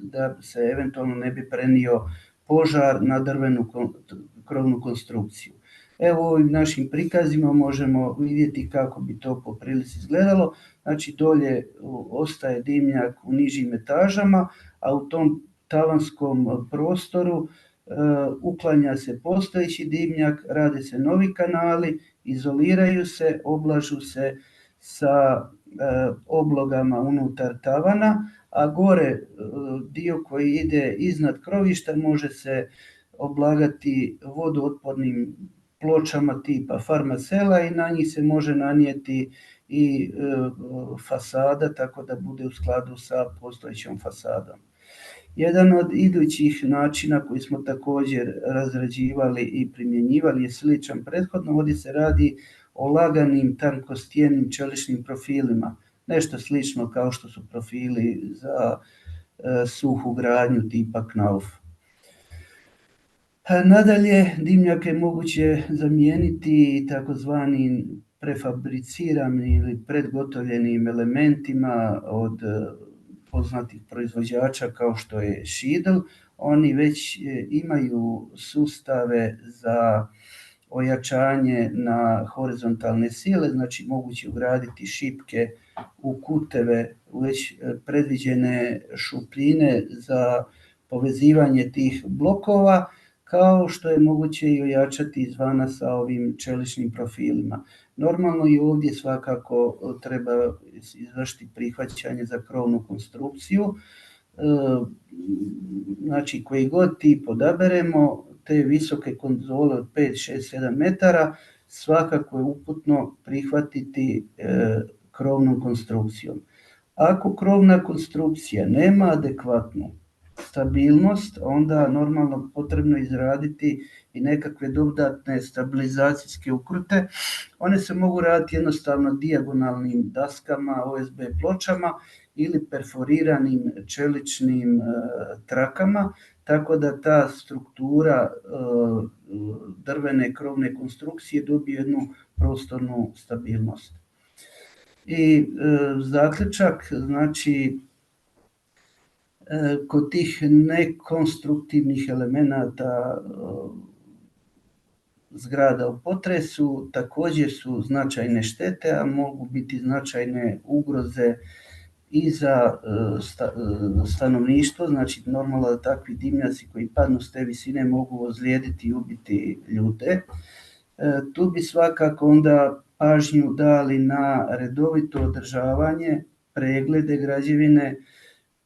da se eventualno ne bi prenio požar na drvenu krovnu konstrukciju. Evo u ovim našim prikazima možemo vidjeti kako bi to po prilici izgledalo. Znači dolje ostaje dimnjak u nižim etažama, a u tom tavanskom prostoru uklanja se postojeći dimnjak, rade se novi kanali, izoliraju se, oblažu se sa oblogama unutar tavana, a gore dio koji ide iznad krovišta može se oblagati vodootpornim pločama tipa farmacela i na njih se može nanijeti i fasada, tako da bude u skladu sa postojećom fasadom. Jedan od idućih načina koji smo također razrađivali i primjenjivali je sličan prethodno. Ovdje se radi o laganim tankostijenim čeličnim profilima. Nešto slično kao što su profili za suhu gradnju tipa Knauf. Nadalje, dimnjake je moguće zamijeniti takozvanim prefabriciranim ili predgotovljenim elementima od poznatih proizvođača kao što je Schiedel. Oni već imaju sustave za ojačanje na horizontalne sile, znači moguće ugraditi šipke u kuteve, već predviđene šupljine za povezivanje tih blokova, kao što je moguće i ojačati izvana sa ovim čeličnim profilima. Normalno i ovdje svakako treba izvršiti prihvaćanje za krovnu konstrukciju. Znači koji god tip odaberemo, te visoke konzole od 5, 6, 7 metara, svakako je uputno prihvatiti krovnom konstrukcijom. Ako krovna konstrukcija nema adekvatnu stabilnost, onda normalno potrebno izraditi i nekakve dodatne stabilizacijske ukrute. One se mogu raditi jednostavno dijagonalnim daskama, OSB pločama ili perforiranim čeličnim trakama, tako da ta struktura drvene krovne konstrukcije dobije jednu prostornu stabilnost. I zaključak, znači kod tih nekonstruktivnih elemenata zgrada u potresu također su značajne štete, a mogu biti značajne ugroze i za stanovništvo, znači normalno da takvi dimnjaci koji padnu s te visine mogu ozlijediti i ubiti ljude. Tu bi svakako onda pažnju dali na redovito održavanje, preglede građevine,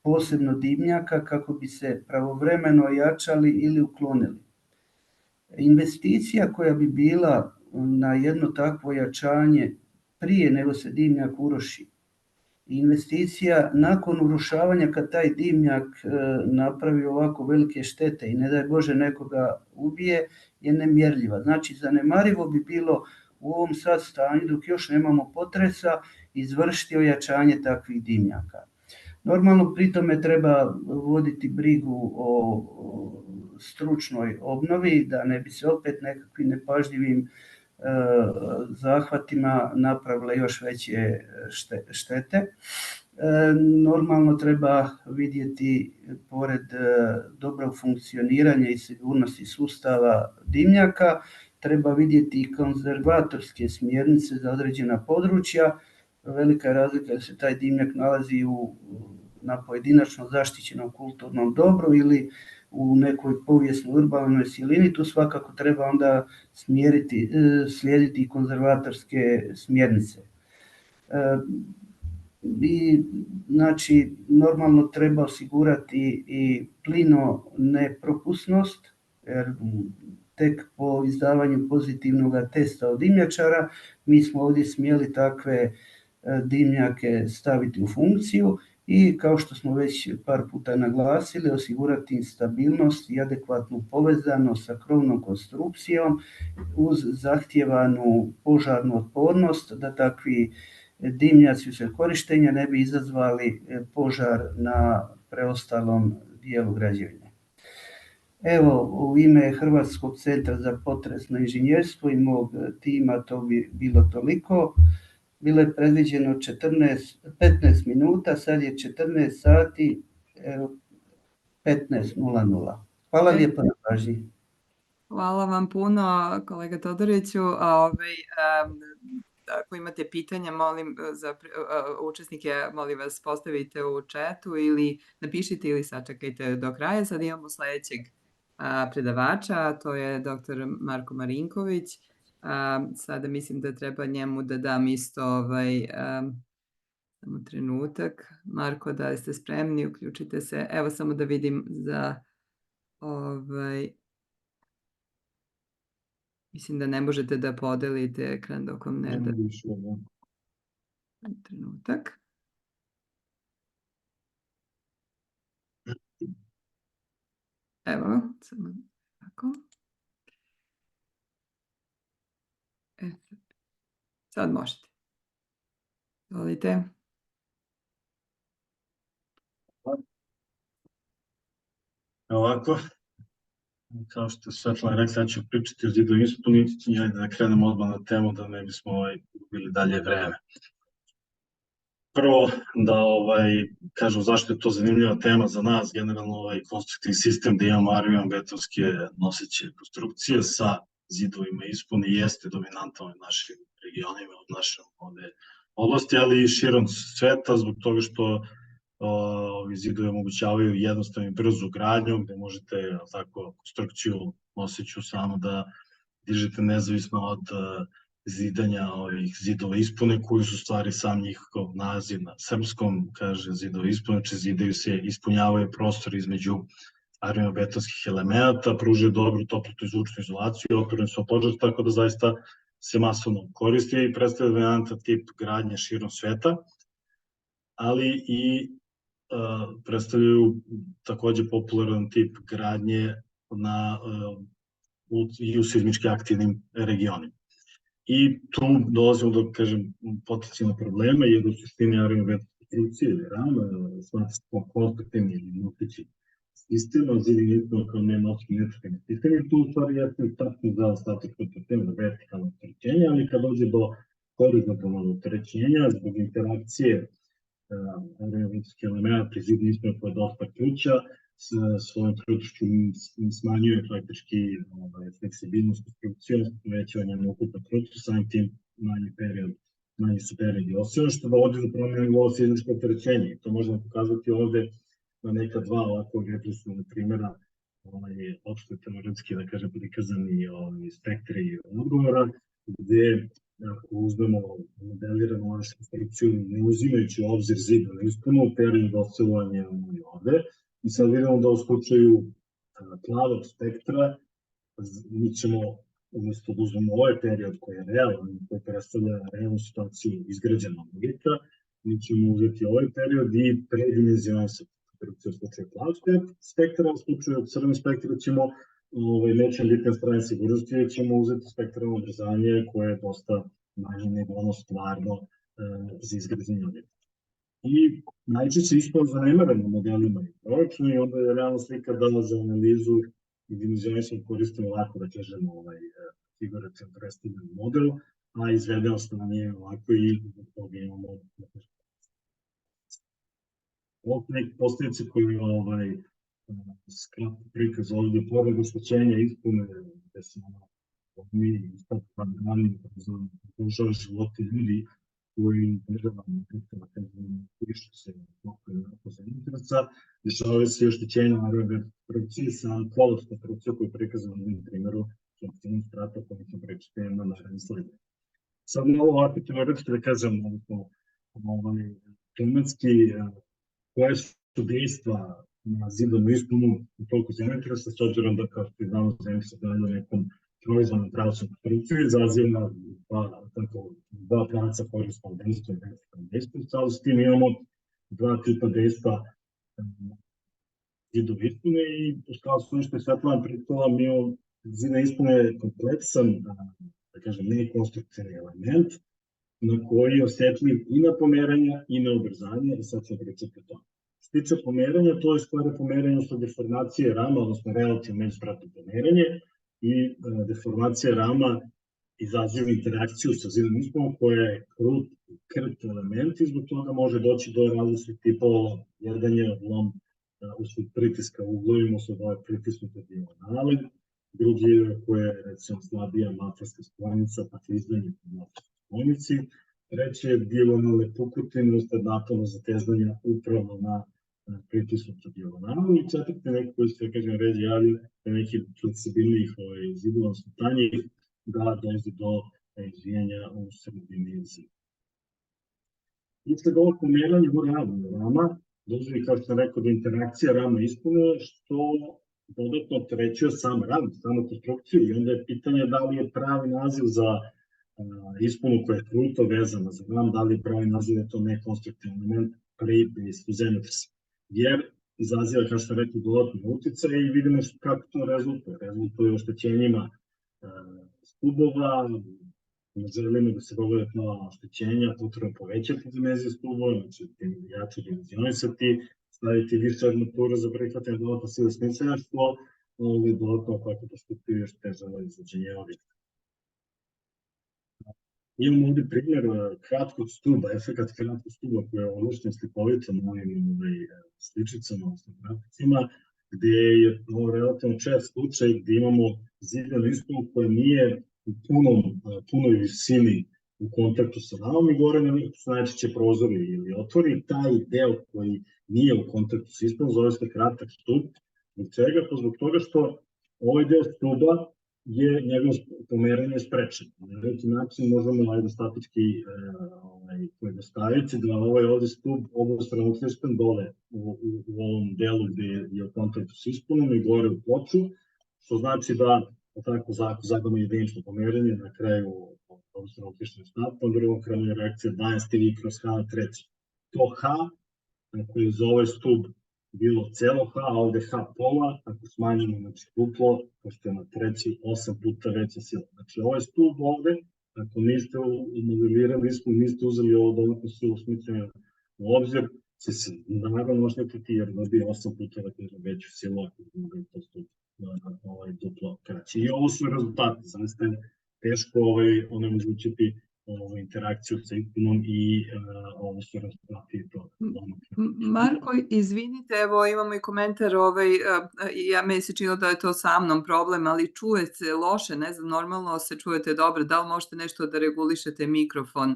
posebno dimnjaka, kako bi se pravovremeno ojačali ili uklonili. Investicija koja bi bila na jedno takvo ojačanje prije nego se dimnjak uruši, investicija nakon urušavanja kad taj dimnjak napravi ovako velike štete i ne daj Bože nekoga ubije, je nemjerljiva. Znači zanemarivo bi bilo u ovom sad stanju, dok još nemamo potresa, izvršiti ojačanje takvih dimnjaka. Normalno pri tome treba voditi brigu o stručnoj obnovi, da ne bi se opet nekakvim nepažljivim zahvatima napravile još veće štete. Normalno treba vidjeti, pored dobrog funkcioniranja i sigurnosti sustava dimnjaka, treba vidjeti i konzervatorske smjernice za određena područja. Velika je razlika da se taj dimnjak nalazi na pojedinačno zaštićenom kulturnom dobru ili u nekoj povijesnoj urbanoj silini. Tu svakako treba onda slijediti konzervatorske smjernice. I znači normalno treba osigurati i plino nepropusnost, jer tek po izdavanju pozitivnog testa od dimnjačara mi smo ovdje smjeli takve dimnjake staviti u funkciju i kao što smo već par puta naglasili, osigurati stabilnost i adekvatnu povezanost sa krovnom konstrukcijom uz zahtijevanu požarnu otpornost, da takvi dimnjaci uslijed korištenja ne bi izazvali požar na preostalom dijelu građevine. Evo, u ime Hrvatskog centra za potresno inženjerstvo i mog tima to bi bilo toliko. Bilo je predviđeno 15 minuta, sad je 14 sati, 15:00. Hvala lijepo na pažnji. Hvala vam puno, kolega Todoriću. Ako imate pitanja, molim za učesnike, molim vas postavite u chatu ili napišite ili sačekajte do kraja. Sad imamo sledećeg predavača, to je dr. Marko Marinković. Sada mislim da treba njemu da dam isto samo trenutak. Marko, da li ste spremni? Uključite se. Evo samo da vidim za mislim da ne možete da podelite ekran dok vam ne da. Trenutak. Evo, samo tako. Sad možete. Izvolite. Ovako, kao što je Svetlana rekla, ja ću pričati o zidu ispuni i ajde da krenemo odmah na temu da ne bismo gubili dalje vreme. Prvo da kažem zašto je to zanimljiva tema za nas, generalno konstruktivni sistem da imamo armijom-betonske noseće konstrukcije sa zidovima ispuni jeste dominantan u našim regionima, u našem oblasti, ali i širom sveta zbog toga što ovi zidovi omogućavaju jednostavno i brzu gradnju gde možete tako konstrukciju noseću samo da dižete nezavisno od zidanja ovih zidova ispune koji su stvari sam njihov naziv na srpskom, kaže zidova ispune, znači zidaju se, ispunjavaju prostor između armijno-betonskih elemenata, pružaju dobru toplotu i zvučnu izolaciju i otporni su požar, tako da zaista se masovno koristi i predstavlja dominantan tip gradnje širom sveta, ali i predstavljaju takođe popularan tip gradnje i u seizmički aktivnim regionima. I tu dolazimo do, kažem, potencijalnog problema, jer u suštini armijno-betonske konstrukcije ili rama smatramo konstruktivni ili noseći sistem, a zidni ispuni kao nenoseći netrpeni sistem, i tu u stvari jeste tačno za statičko opterećenje, za vertikalno opterećenje, ali kad dođe do horizontalnog opterećenja, zbog interakcije armijno-betonskih elementa i zidni ispuni koja je dosta kruća, svojom kručću smanjuje praktički fleksibilnost konstrukcije, povećavanje ukupne kručće, samim tim manji su periodi osnovno, što dovodi do promjene nivoa seizmičkog opterećenja. I to možemo pokazati ovde na neka dva ovako represivna primjera, opšte teoretski, da kažem, prikazani spektri odgovora, gde ako uzmemo modeliranu našu konstrukciju, ne uzimajući u obzir zidnu ispunu, period oscilovanja ovde, i sad vidimo da u slučaju plavog spektra mi ćemo, umesto da uzmemo ovaj period koji je realan, koji predstavlja realnu situaciju izgrađenog objekta, mi ćemo uzeti ovaj period i predimenzionisati konstrukciju u slučaju plavog spektra, u slučaju crvenog spektra ćemo neće biti na strani sigurnosti, jer ćemo uzeti spektralno ubrzanje koje je dosta manje nego ono stvarno za izgrađenje objekta. I najčešće ispod zanemaramo modelima i proračuna i onda je realna slika da za analizu i dimenzionisanje koristimo ovako, da kažemo, figurativno predstavljen model, a izvedeno stanje ovako i zbog toga imamo ovog neki postavnice koji skratno prikaz ovde pored oštećenja ispune gde se mi ispod glavni produžava živote ljudi koji državamo više se oko za interesa, dešavaju se oštećenja armijno-betonske sa kolapskom konstrukcijom koju je prikazano na ovom primjeru funkcijnom strata koji ćemo pričati na naredni slide. Sad malo ovako teoretski da kažem, tematski koje su dejstva na zidanu ispunu u toliko zemljotresa, s obzirom da kao što znamo zemlje se dalje u nekom proizvodnom pravcu konstrukciju, izaziva dva pravca korespondentstva i vertikalnog dejstva, ali s tim imamo dva tipa dejstva zidove ispune i u skladu s nešto je Svetlana pričala, mi imamo zidna ispuna je kompleksan, da kažem, nekonstrukcijni element na koji je osjetljiv i na pomeranja i na ubrzanje, i sad ćemo pričati o tome. Što tiče pomeranja, to je stvar pomeranja sa deformacije rama, odnosno relativno međuspratno pomeranje, i deformacija rama izaziva interakciju sa zidnom ispunom koja je krt element i zbog toga može doći do različitih tipova jedanja, lom, usled pritiska u uglovima, usled ove pritisnute dijagonale, drugi koje je recimo slabija matarska spojnica, pa izdanje po matarskoj spojnici, treći je dijagonalne pukotine usled napona zatezanja upravo na pritisnutu dijagonalu i četvrti neki koji se, kažem, ređe javljaju neki fleksibilnijih zidova tanjih da dolazi do izvijanja u sredini zida. Isto ovog pomeranja u rama dolazi, kao što sam rekao, do interakcija rama ispune, što dodatno opterećuje sam ram, samu konstrukciju i onda je pitanje da li je pravi naziv za ispunu koja je kruto vezana za ram, da li je pravi naziv je to nekonstruktivni element pri dejstvu zemljotresa. Jer izaziva, kao što sam rekao, dodatne uticaje i vidimo kako to rezultuje. Rezultuje oštećenjima stubova, ne želimo da se dogode ta oštećenja, potrebno povećati dimenziju stubova, znači jače dimenzionisati, staviti više armatura za prihvatanje dodatno sile smicanja, što dodatno kako postupuje još teže izvođenje objekta. Imamo ovde primjer kratkog stuba, efekat kratkog stuba koji je odlično slikovito na ovim sličicama, odnosno graficima, gde je ovo relativno čest slučaj gde imamo zidanu ispunu koja nije u punoj visini u kontaktu sa ramom i gore na njih su najčešće prozori ili otvori. Taj deo koji nije u kontaktu sa ispunom zove se kratak stub. Zbog čega? Pa zbog toga što ovaj deo stuba je njegovo pomeranje sprečeno. Na neki način možemo aerostatički pojednostaviti da ovaj ovde stub obostrano uklešten dole u ovom delu gde je u kontaktu s ispunom i gore u ploču, što znači da tako zadamo jedinično pomeranje na kraju obostrano uklešten stub, na drugom kraju je reakcija daje stivi kroz H na treći. To H, ako je za ovaj stub bilo celo H, a ovde H pola, ako smanjimo duplo, pošto je na treći 8 puta veća sila. Znači ovaj stub ovde, ako niste modelirali ispun, niste uzeli ovo dodatno silu smicanja u obzir, će se naravno oštetiti jer dobije 8 puta veću silu ako je to stub duplo kraći. I ovo su rezultati, zaista je teško onemogućiti interakciju sa ispunom i ovo su rezultati toga. Marko, izvinite, evo imamo i komentar, meni se činilo da je to sa mnom problem, ali čuje se loše, ne znam, normalno se čujete dobro, da li možete nešto da regulišete mikrofon,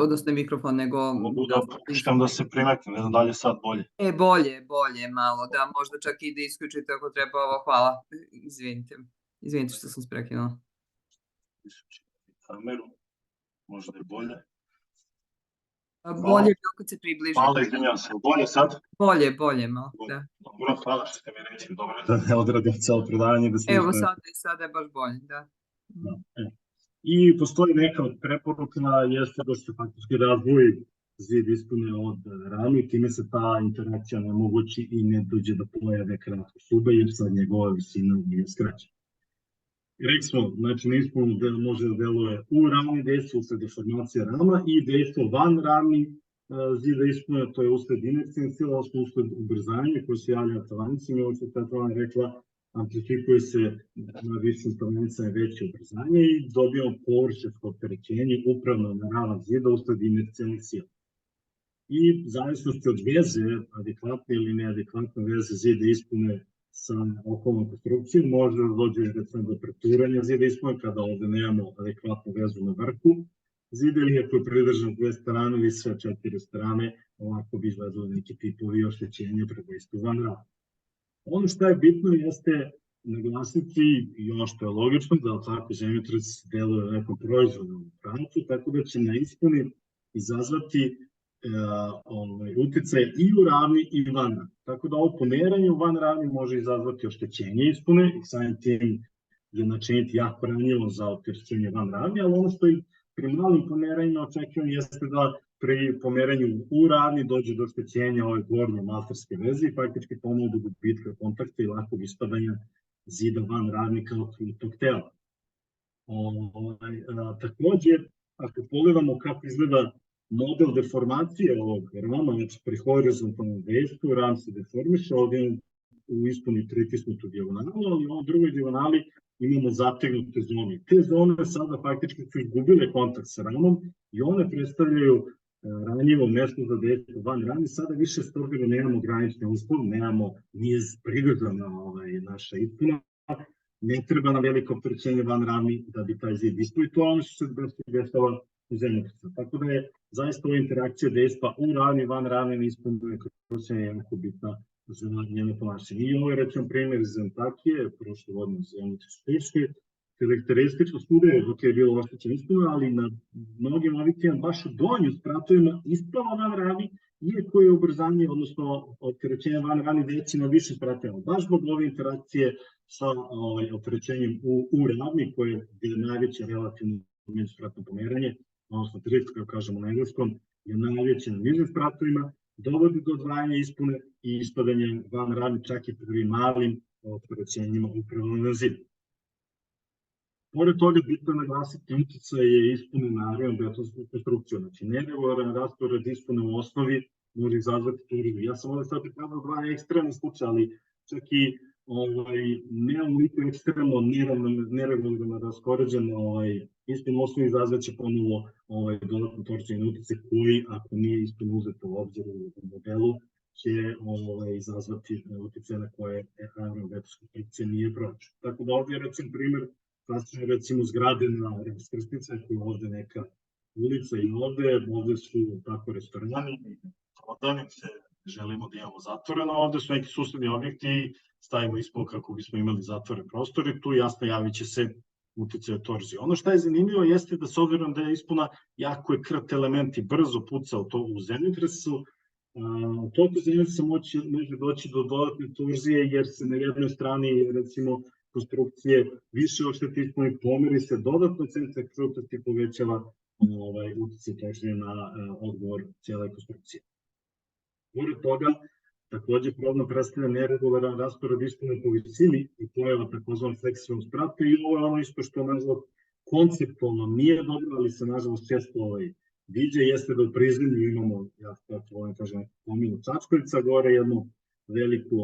odnosno mikrofon, nego... Mogu da pokušam da se primetnim, ne znam da li je sad bolje. Bolje malo, da možda čak i da isključite ako treba ovo, hvala, izvinite što sam sprekinula. Kameru. Možda je bolje. Bolje kako se približi. Hvala, izvinjam se. Bolje sad? Bolje malo, da. Dobro, hvala što ste mi reći. Dobro. Da ne odradim celo predavanje. Evo sada je baš bolje, da. I postoji neka od preporuka, jeste da se faktički razdvoji zid ispune od rame, time se ta interakcija ne mogući i ne dođe do pojave kratkog stuba, jer sad njegova visina nije skraćena. Rekli smo, znači na ispunu može da deluje u ravni dejstvo usled deformacije rama i dejstvo van ravni zida ispune, to je usled inercijne sile, odnosno usled ubrzanja koje se javlja na tavanicima, ovo što je Tatvana rekla, amplifikuje se na višim stavanicama veće ubrzanje i dobijamo površinsko opterećenje upravno na ravan zida usled inercijalnih sila. I zavisnosti od veze, adekvatne ili neadekvatne veze zida ispune sa okolnom konstrukcijom, može da dođe do preturanja zida ispune kada ovde nemamo adekvatnu vezu na vrhu zida ili ako je pridržan dve strane ili sve četiri strane, ovako bi izgledali neki tipovi oštećenja predvojstva van rada. Ono što je bitno jeste naglasiti i ono što je logično, da tako zemljotres deluje u nekom proizvodnom pravcu, tako da će na ispuni izazvati uticaj i u ravni i van ravni. Tako da ovo pomeranje u van ravni može izazvati oštećenje ispune i samim tim je načiniti jako ranjivo za opterećenje van ravni, ali ono što i pri malim pomeranjima očekivano jeste da pri pomeranju u ravni dođe do oštećenja ove gornje malterske veze i faktički ponovo do gubitka kontakta i lakog ispadanja zida van ravni kao krutog tela. Takođe, ako pogledamo kako izgleda model deformacije ovog rama, znači pri horizontalnom dejstvu, ram se deformiše, ovdje u ispuni pritisnutu dijagonalu, ali u ovom drugoj dijagonali imamo zategnute zone. Te zone sada faktički su izgubile kontakt sa ramom i one predstavljaju ranjivo mesto za dejstvo van rami. Sada više s toga da nemamo granične uslov, nije pridržana naša ispuna, ne treba na veliko opterećenje van rami da bi taj zid ispuni. To ono što se dešava u zemljotresu. Tako da je zaista ova interakcija dejstva u ravni, van ravni, na ispunu je jako bitna za njeno ponašanje. I ovo je recimo primjer iz Antakije, prošle vodne zemljotres Turske, karakteristično svuda dok je bilo oštećen ispuna, ali na mnogim objektima baš u donju spratovima ispala van ravni, iako je ubrzanje, odnosno opterećenje van ravni veći na više spratovima. Baš zbog ove interakcije sa opterećenjem u ravni, koje je najveće relativno međuspratno pomeranje, odnosno drift, kako kažemo na engleskom, je najveće na nižim spratovima, dovodi do odvajanja ispune i ispadanja van ravni čak i pri malim opterećenjima upravo na zidu. Pored toga, bitno je naglasiti uticaje ispune na armio-betonsku konstrukciju. Znači, neregularan raspored ispune u osnovi može izazvati turizam. Ja sam ovdje sad prikazao dva ekstremne slučaja, ali čak i ne onoliko ekstremno neregularno raspoređen ispun u osnovi izazvaće ponovo dodatno torzijne utice koji, ako nije ispun uzet u obzir u modelu, će izazvati utice na koje armio-betonska konstrukcija nije proračuna. Tako da ovdje je recimo primjer klasično recimo zgrade na raskrsnice, koja je ovde neka ulica i ovde su tako restorani, prodavnice, želimo da imamo zatvoreno, ovde su neki susedni objekti, stavimo ispod kako bismo imali zatvoren prostor i tu jasno javit će se uticaj torzije. Ono što je zanimljivo jeste da s obzirom da je ispuna jako je krt element i brzo pucao to u zemljotresu, toliko zemljotresa može doći do dodatne torzije jer se na jednoj strani recimo konstrukcije više ošteti ispune, pomeri se dodatno centar krutosti, povećava uticaj torzije na odgovor cijele konstrukcije. Pored toga, takođe problem predstavlja neregularan raspored ispune po visini i pojava takozvano fleksibilnog sprata i ovo je ono isto što nažalost konceptualno nije dobro, ali se nažalost često viđa, jeste da u prizemlju imamo, ja tako volim kažem, pominu čačkovica, gore jednu veliku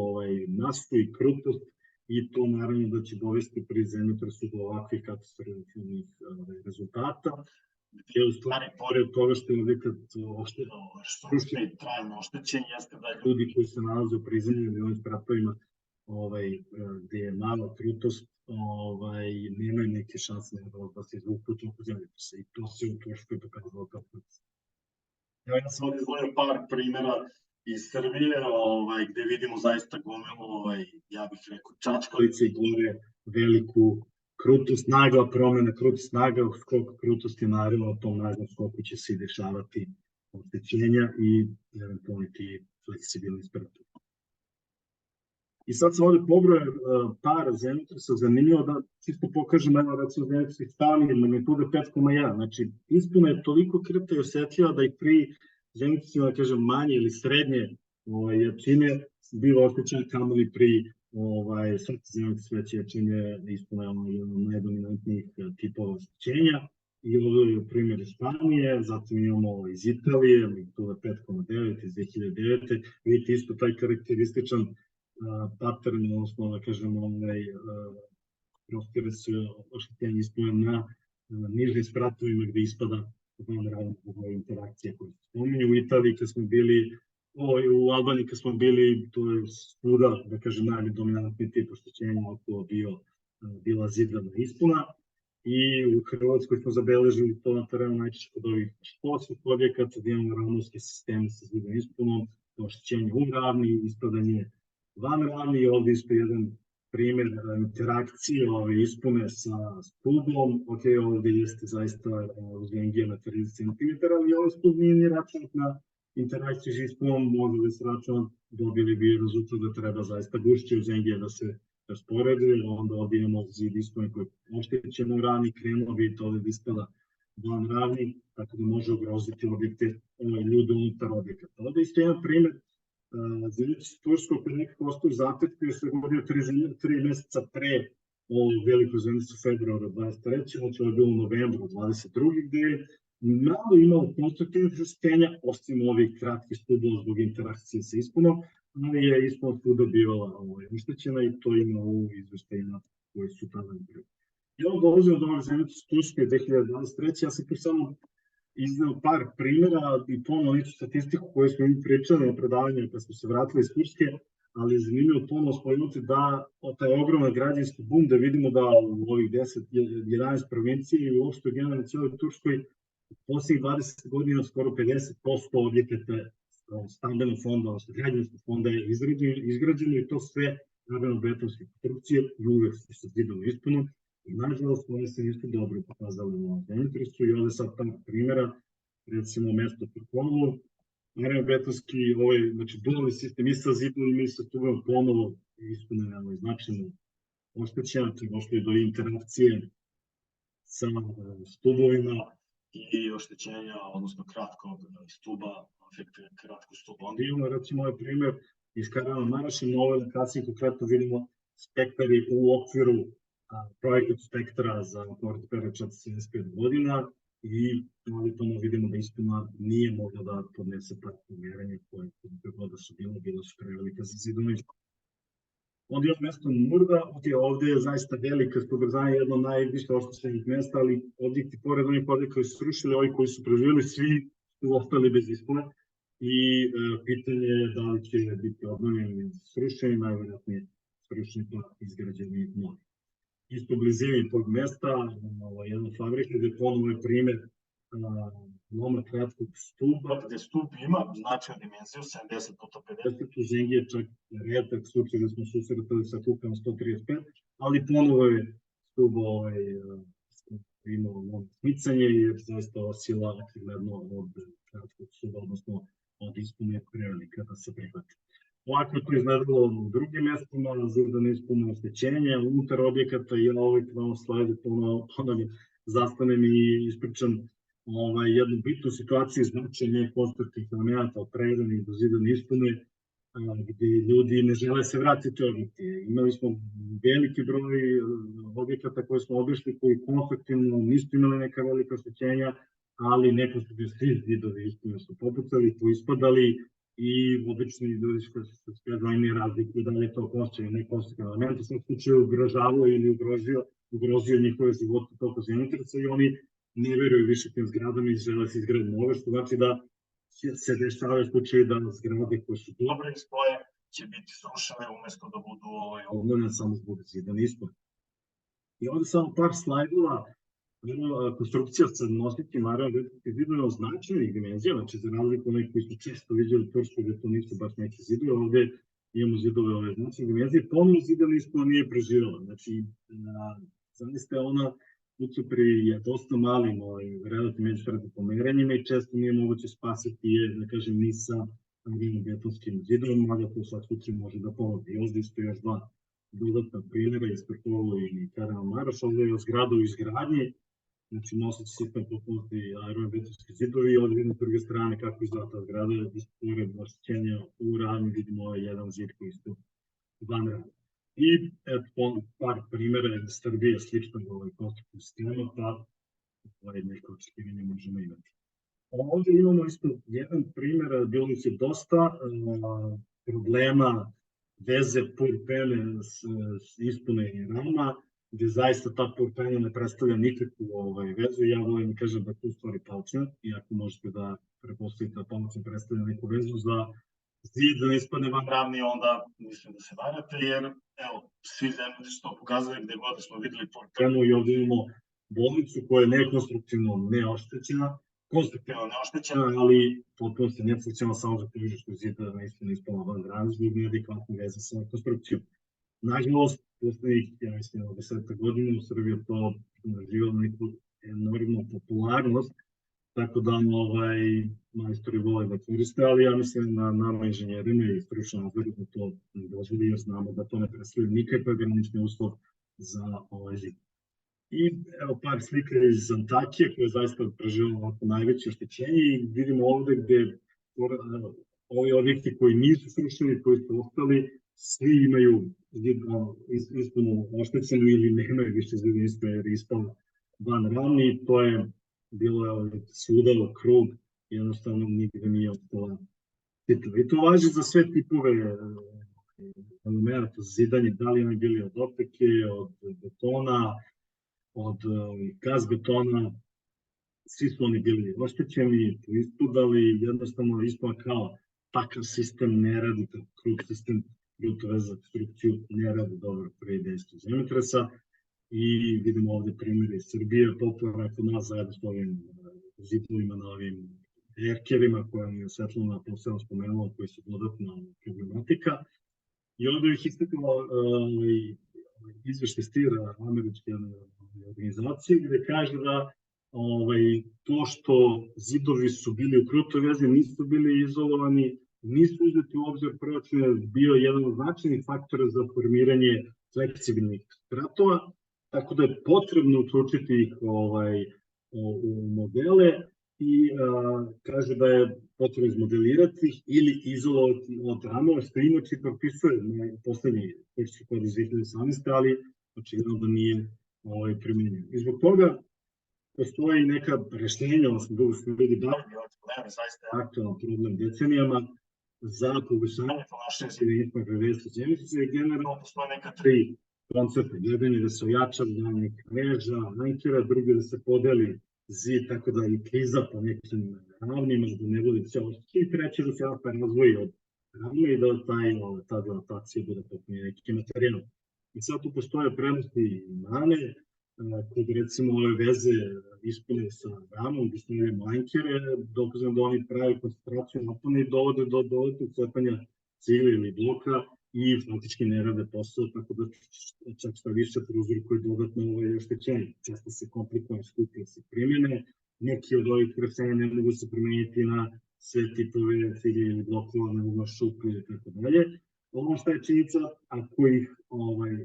masu i krutost i to naravno da će dovesti pri zemljotresu do ovakvih katastrofalnih rezultata. Gde u stvari, pored toga što je objekat stručni i trajno oštećen, jeste da ljudi koji se nalaze u prizemlju ili ovim spratovima gde je mala krutost, nemaju neke šanse da se izvuku toku zemljotresa i to se u Turskoj pokazalo kao proces. Ja sam ovdje izvojio par primjera iz Srbije, gde vidimo zaista gomilu, ja bih rekao, čačkalice i gore veliku krutost, nagla promena, krutost, nagla skok krutosti, naravno o tom naglom skoku će se dešavati oštećenja i eventualno ti fleksibilni spratovi. I sad sam ovdje pobrojao par zemljotresa, zanimljivo da čisto pokažem, evo recimo zemljotresnih stali, magnitude 5,1, znači ispuna je toliko krta i osjetljiva da i pri zemljotresima, da kažem, manje ili srednje jačine biva oštećena, kamoli pri svaki zemljotres veće jačine ispuna jedan od najdominantnijih tipova oštećenja. I ovo je primjer iz Španije, zatim imamo iz Italije, magnituda 5,9 iz 2009. Vidite isto taj karakterističan pattern, odnosno da kažemo prostire se oštećenje ispune na nižnim spratovima gde ispada van ravnih interakcija koje se spominju. U Italiji kad smo bili, u Albaniji kad smo bili, to je svuda, da kažem, najdominantniji tip oštećenja oko bila zidana ispuna. I u Hrvatskoj smo zabeležili to na terenu najčešće kod ovih školskih objekata, gde imamo ravnovske sisteme sa zidanom ispunom, oštećenje u ravni, ispadanje van ravni i ovdje isto jedan primjer interakcije ove ispune sa stubom. Ok, ovdje jeste zaista uzengija na 30 cm, ali ovaj stub nije računat na interakciju s ispunom, možda da se računat, dobili bi rezultat da treba zaista gušće uzengija da se rasporedi, onda ovdje imamo zid ispune koji je oštećen u ravni, krenuo bi to ovdje ispada van ravni, tako da može ugroziti objekte ljude unutar objekata. Ovdje isto jedan primjer, zemljotres Turskoj koji nekako ostao zapet koji se govorio 3 meseca pre velikog zemljotresu februara 23. Znači ovo je bilo u novembru 22. gde je malo imalo konstruktivnih oštećenja, osim ovih kratkih stubova zbog interakcije sa ispunom, ali je ispuna svuda bivala oštećena i to ima u izveštajima koji su tada napravili. I ovo dolazimo do ovog zemljotresa Turskoj 2023. Ja sam tu samo izneo par primjera i ponovno ličnu statistiku koju smo im pričali na predavanju kad smo se vratili iz Turske, ali je zanimljivo ponovno spomenuti da taj ogroman građanski bum, da vidimo da u ovih 10-11 provincije i uopšte generalno na cijeloj Turskoj u posljednjih 20 godina skoro 50% objekata stambenog fonda, odnosno građanskog fonda je izgrađeno i to sve armio-betonske konstrukcije i uvek su sa zidanom ispunom. I nažalost, one se nisu dobro pokazali u ovom zemljotresu i ovde sad tamo primjera, recimo mesto Turkovu, armio-betonski, znači dualni sistem i sa zidom i sa stubom ponovo ispunjeno značajno oštećeno, to je došlo i do interakcije sa stubovima i oštećenja, odnosno kratkog stuba, efekte kratkog stuba. Onda imamo recimo ovaj primer iz Karana Maraša, na ovoj lokaciji konkretno vidimo spektari u okviru projekat spektra za povrat period 45 godina i ponovo vidimo da ispuna nije mogla da podnese takvo mjerenje koje da su bilo su prevelika za zidove. Onda je mesto Murda, ovde je zaista velika ubrzanje, jedno od najviše oštećenih mesta, ali objekti, pored onih objekta koji su srušili, ovi koji su preživjeli, svi su ostali bez ispune i pitanje je da li će biti obnovljeni srušeni, najvjerojatnije srušeni pa izgrađeni novi. Isto blizini tog mesta, jedna fabrika gde ponovo je primer veoma kratkog stuba, gde stub ima značajnu dimenziju, 70x50, u Zengi je čak redak slučaj da smo susretali sa kupama 135, ali ponovo je stub imao smicanje jer zaista osila očigledno od kratkog stuba, odnosno od ispune prevelika da se prihvati. Ovako je to izgledalo u drugim mestima, zidane ispune oštećenja, unutar objekata i ja uvijek na ovom slajdu ponovno zastanem i ispričam jednu bitnu situaciju značenje konstruktivnih elemenata od prevedenih do zidane ispune, gde ljudi ne žele se vratiti objekti. Imali smo veliki broj objekata koje smo obišli koji konstruktivno nisu imali neka velika oštećenja, ali nekonstruktivno svi zidovi ispune su popucali, poispadali i obični ljudi koji su sve razlikuju da li je to konstruktivno ili nekonstruktivno element, u svom slučaju ugrožavao ili ugrozio njihove živote toliko zemljotresa i oni ne veruju više tim zgradama i žele se izgrade nove, što znači da se dešavaju slučaje da zgrade koje su dobre i svoje će biti srušene umesto da budu obnovljene samo zbog zidane ispune. I ovde samo par slajdova, konstrukcija sa nositim aerobetonskih zidova značajnih dimenzija, znači za razliku onih koji su često vidjeli u Turskoj da to nisu baš neki zidovi, ovde imamo zidove ove značajne dimenzije, ponovno zidana ispuna nije preživjela, znači zaista ona Ucupri je dosta malim relativno međustranim pomeranjima i često nije moguće spasiti je, da kažem, ni sa betonskim zidom, mada to u svakom slučaju može da pomogli. Ovdje isto još dva dodatna primjera iz Perpolu i Karana Maraš, ovdje je zgrada u izgradnji, znači noseći sistem potpunosti aerobetonski zidovi i ovdje vidimo s druge strane kako izgleda ta zgrada, pored oštećenja u ravni vidimo jedan zid koji isto van rada. I par primjera iz Srbije sličnog konstruktivnog sistema, pa neko očekivanje možemo imati. Ovdje imamo isto jedan primjer, bilo je dosta problema veze purpene s ispune i rama, gde zaista ta purpena ne predstavlja nikakvu vezu. Ja volim da kažem da je tu stvari palčina, iako možete da prepostavite da palčina predstavlja neku vezu za zid da ne ispadne van ravni, onda mislim da se varate, jer evo, svi zemljotresi to pokazuje gde god smo videli purpenu i ovdje imamo bolnicu koja je nekonstruktivno neoštećena, konstruktivno neoštećena, ali potpuno se nefunkcionalna samo za težištu zida da ne ispadne van ravni zbog neadekvatne veze sa konstrukcijom. Nažalost, poslednjih, ja mislim, 10 godina u Srbiji to živjelo neku enormnu popularnost, tako da majstori vole da koriste, ali ja mislim na nama inženjerima i stručnom nadzoru da to ne dozvoli, jer znamo da to ne predstavlja nikakav granični uslov za ovaj zid. I evo par slika iz Antakije koja je zaista preživjela ovako najveće oštećenje i vidimo ovde gde ovi objekti koji nisu srušeni, koji su ostali, svi imaju ispunu oštećenu ili nemaju više zidne ispune jer je ispala van ravni i to je bilo svuda u krug, jednostavno nigde nije ostala titula. I to važi za sve tipove elementa za zidanje, da li oni bili od opeke, od betona, od gaz betona, svi su oni bili oštećeni, ispudali, jednostavno ispala kao takav sistem ne radi, krug sistem bruto veza za konstrukciju ne radi dobro pre dejstvu zemljotresa. I vidimo ovde primjer iz Srbije, popularno kod nas zajedno s ovim zidovima na ovim erkerima koje je Svetlana posebno spomenula, koji su dodatna problematika. I ovde bih istakao izveštaj STIR-a, američke organizacije, gde kaže da to što zidovi su bili u krutoj vezi, nisu bili izolovani, nisu uzeti u obzir proračun, bio jedan od značajnih faktora za formiranje fleksibilnih stratova, tako da je potrebno uključiti ih u modele i kaže da je potrebno izmodelirati ih ili izolovati od ramova, što inače propisuje poslednji tekst kod iz 2018. ali očigledno da nije primenjeno. I zbog toga postoji neka rešenja, odnosno dugo se vidi da je problem, zaista je aktualan problem decenijama za poboljšanje ponašanja civilnih prevesti zemljice i generalno postoje neka tri koncepta. Jedan je da se ojača daljnjeg mreža, ankera, drugi da se podeli zid, tako da i kriza po nekim ravnima, da ne bude celosti, i treći da se razvoji od ravna i da ta dilatacija bude potpuno neki materijal. I sad tu postoje prednosti i mane, kod recimo ove veze ispune sa ramom, gde stavljamo ankere, dokazano da oni pravi koncentraciju napona i dovode do dodatnog cepanja cigla ili bloka i faktički ne rade posao, tako da čak šta više prouzrokuje dodatno oštećenje. Često se komplikovane skupe se primene, neki od ovih rešenja ne mogu se primeniti na sve tipove cigla ili blokova, ne mogu na šupu ili tako dalje. Ono što je činjenica, ako ih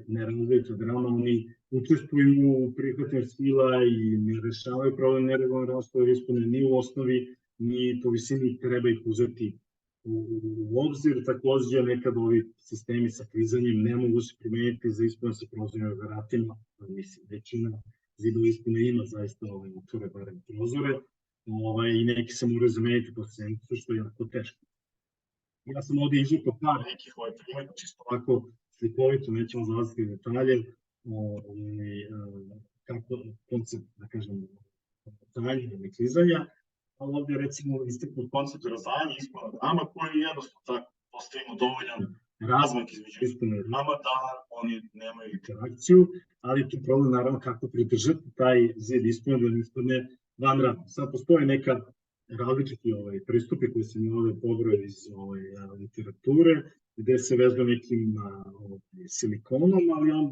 ne razvijaju od rama, oni učestvuju u prihvatanju skila i ne rešavaju problem neregularne rastove ispune ni u osnovi, ni po visini, treba ih uzeti u obzir. Takođe, nekad ovi sistemi sa klizanjem ne mogu se primeniti za ispune sa prozorima vratima, mislim, većina zidova ispune ima zaista otvore, barem prozore, i neki se moraju zameniti po sedmicu, što je jako teško. Ja sam ovde izvukao par nekih primjera, čisto ovako slikovito, nećemo zalaziti u detalje, kako koncept, da kažem, razdvajanja ili klizanja, ali ovde recimo istaknut koncept razdvajanja ispod rama koji je jednostavno tako postavimo dovoljan razmak između ispod rama da oni nemaju interakciju, ali tu problem naravno kako pridržati taj zid ispod da ne ispadne van rama. Sad postoje neka različiti pristupi koji se mi ovde pobrojaju iz literature, gde se vezba nekim silikonom, ali on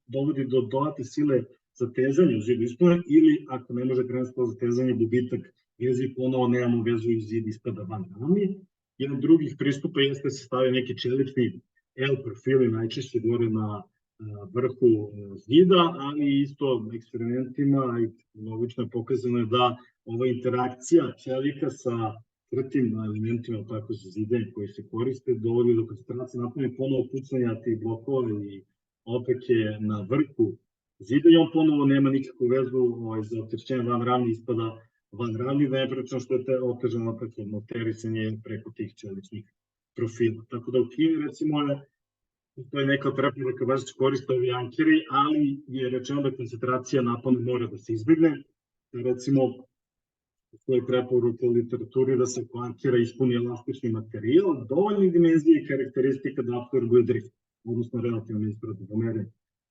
dovodi do dodatne sile zatezanja u zidu ispod, ili ako ne može krenuti to zatezanje, gubitak veze, ponovo nemamo vezu i zid ispada van rami. Jedan drugih pristupa jeste da se stavio neki čelični L profili, najčešće gore na vrhu zida, ali isto eksperimentima i logično je pokazano da ova interakcija čelika sa krtim elementima, tako za zidenje koji se koriste, dovodi do koncentracije napona i ponovo pucanja tih blokova i opeke na vrhu zida i on ponovo nema nikakvu vezu za otežćenje van ravni, ispada van ravni, da ne pričam što je otežano noterisanje preko tih čeličnih profila. Tako da u Kini recimo to je neka preporuka baš koriste ovi ankeri, ali je rečeno da koncentracija napona mora da se izbjegne. Recimo, to je preporuka u literaturi da se oko ankera ispuni elastični materijal, dovoljnih dimenzije i karakteristika da absorbuje drift, odnosno relativno izbrado pomeren,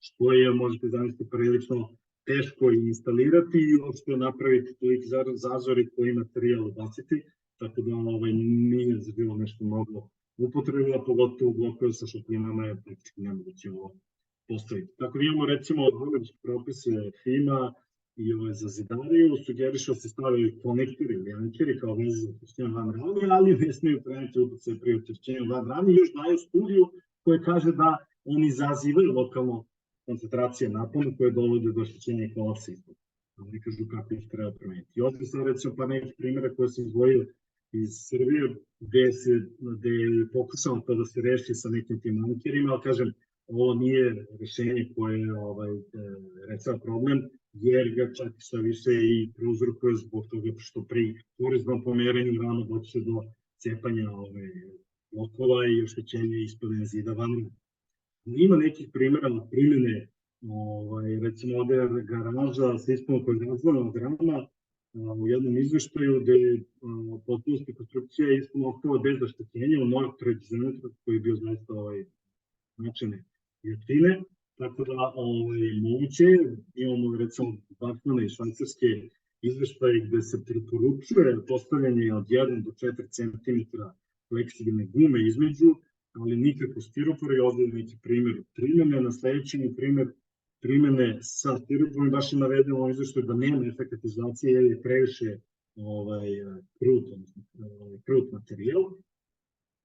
što je, možete zamisliti, prilično teško instalirati i uopšte napraviti toliki zazor i koji materijal ubaciti, tako da nije bilo nešto mnogo upotrebila, pogotovo blokove sa šuplinama je praktički nemoguće ovo postaviti. Tako da imamo recimo evropske propise FIMA i za zidariju, sugerišu se stavljaju konektori ili ankeri kao veze za otežćenje van ravni, ali ne smiju preneti utjecaj pri otežćenju van ravni. Još daju studiju koja kaže da oni izazivaju lokalno koncentracije napona koje dovode do oštećenja i kolapsa ispod. Oni kažu kako ih treba promeniti. I ovdje sam recimo par nekih primjera koje sam izdvojio iz Srbije, gde je pokušano to da se reši sa nekim tim ankerima, ali kažem, ovo nije rešenje koje rešava problem, jer ga čak šta više i prouzrokuje zbog toga što pri koriznom pomeranju rano doće do cepanja blokova i oštećenja ispadanja zida van. Ima nekih primjera na primjene, recimo ovde je garaža sa ispunom koja je nazvana od rama, u jednom izveštaju gde je potpunosti konstrukcija ispuna ostala bez oštećenja u 0,3 dizametra koji je bio zaista značajne jačine, tako da moguće imamo recimo Bachmana i švajcarske izveštaje gde se preporučuje postavljanje od 1 do 4 cm fleksibilne gume između, ali nikako stiropora. I ovde je neki primjer primjene, na sledećem je primjer primjene sa stiroporom, baš je navedeno u izveštaju da nema efekatizacije jer je previše krut materijal,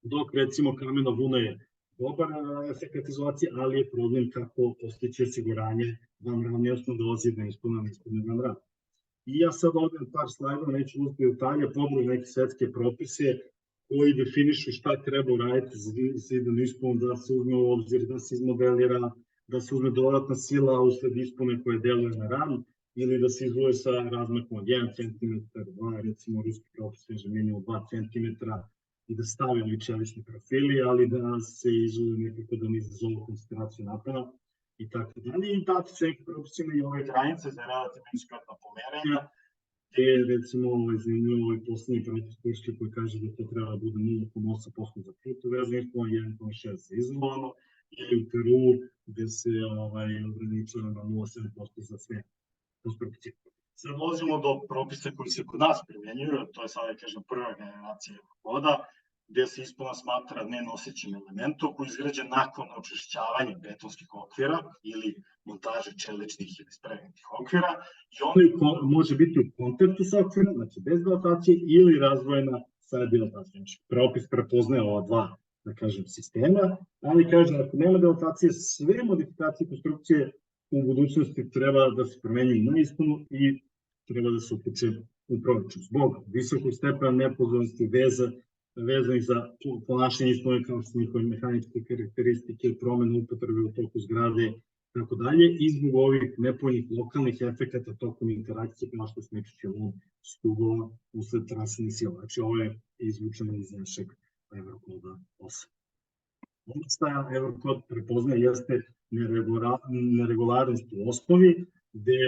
dok recimo kamena vuna je dobar efekt izolacije, ali je problem kako postići osiguranje van rame, odnosno da ozid ne ispune van rame. I ja sad ovde par slajdova, neću uzeti detalje, pobroj neke svetske propise koji definišu šta treba uraditi za zidanu ispunu, da se uzme u obzir, da se izmodelira, da se uzme dodatna sila usled ispune koje deluje na ram, ili da se izvuje sa razmakom od 1 cm, 2, recimo ruski propis kaže minimum 2 cm, i da stave ovi čelični profili, ali da se izvuje nekako da ne izazovu koncentraciju naprava i tako dalje. I dati se neki propisima i ove granice za relativno diskretna pomerenja, gde je recimo zanimljivo ovaj poslednji propis Turske koji kaže da to treba da bude 0,8% za kruto vezano, 1,6% za izolovano, ili u Peru gde se ograničava na 0,7% za sve konstrukcije. Sad dolazimo do propisa koji se kod nas primjenjuju, to je sad, da kažem, prva generacija voda, gde se ispuna smatra nenosećim elementom koji je izgrađen nakon očišćavanja betonskih okvira ili montaže čeličnih ili spremnih okvira, i ono može biti u kontaktu sa okvirom, znači bez dilatacije, ili razvojena sa dilatacijom. Znači, propis prepoznaje ova dva, da kažem, sistema, ali kaže, ako nema dilatacije, sve modifikacije konstrukcije u budućnosti treba da se promenjuju na ispunu i treba da se uključe u proračun. Zbog visokog stepena nepozornosti vezanih za ponašanje ispune, kao što su njihove mehaničke karakteristike, promene upotrebe u toku zgrade, tako dalje, i zbog ovih nepovoljnih lokalnih efekata tokom interakcije, kao što smo pričali u stubova usled trasenih sila. Znači, ovo je izvučeno iz našeg Evrokoda 8. Ono što Evrokod prepoznaje jeste neregularnost u osnovi, gde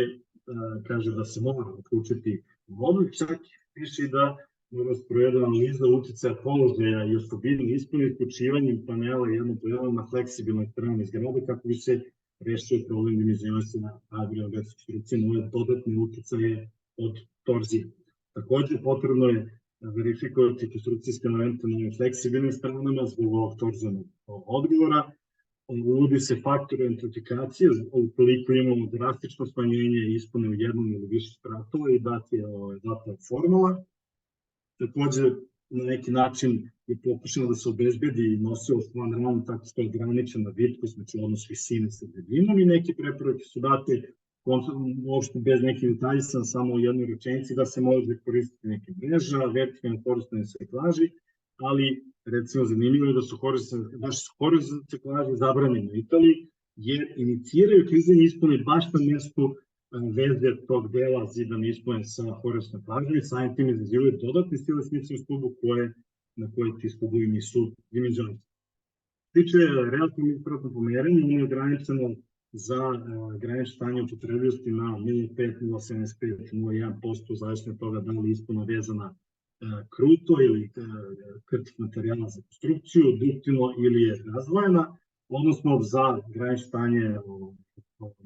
kaže da se mora uključiti vodu, čak piše da mora sprovede analiza uticaja položaja i osobine ispune isključivanjem panela jedno po jedno na fleksibilnoj strani zgrade kako bi se rešio problem dimenzionosti na agregatske konstrukcije na ove dodatne uticaje od torzije. Takođe, potrebno je verifikovati konstrukcijske elemente na ovim fleksibilnim stranama zbog ovog torzijanog odgovora. Uvodi se faktor entrifikacije ukoliko imamo drastično smanjenje ispune u jednom ili više spratova i data je formula. Takođe, na neki način je pokušano da se obezbedi nosivost van rame tako što je ograničena vitkost, znači odnos visine sa debljinom, i neke preporuke su date uopšte bez nekih detaljisan, samo u jednoj rečenici, da se može koristiti neke mreža, vertikalne horizontalne ciklaži, ali recimo zanimljivo je da su horizontalne ciklaže zabranjene u Italiji, jer iniciraju klizanje ispune baš na mestu veze tog dela zidane ispune sa horizontalnom plažom i samim tim izazivaju dodatne sile smice u stubu na koje ti stubovi nisu dimenzionirani. Tiče relativno ispratno pomeranje, ono je ograničeno za granično stanje upotrebljivosti na 0,5, 0,75, 0,1%, zavisno od toga da li je ispuna vezana kruto ili krtih materijala za konstrukciju, duktivno ili je razvojena, odnosno za granično stanje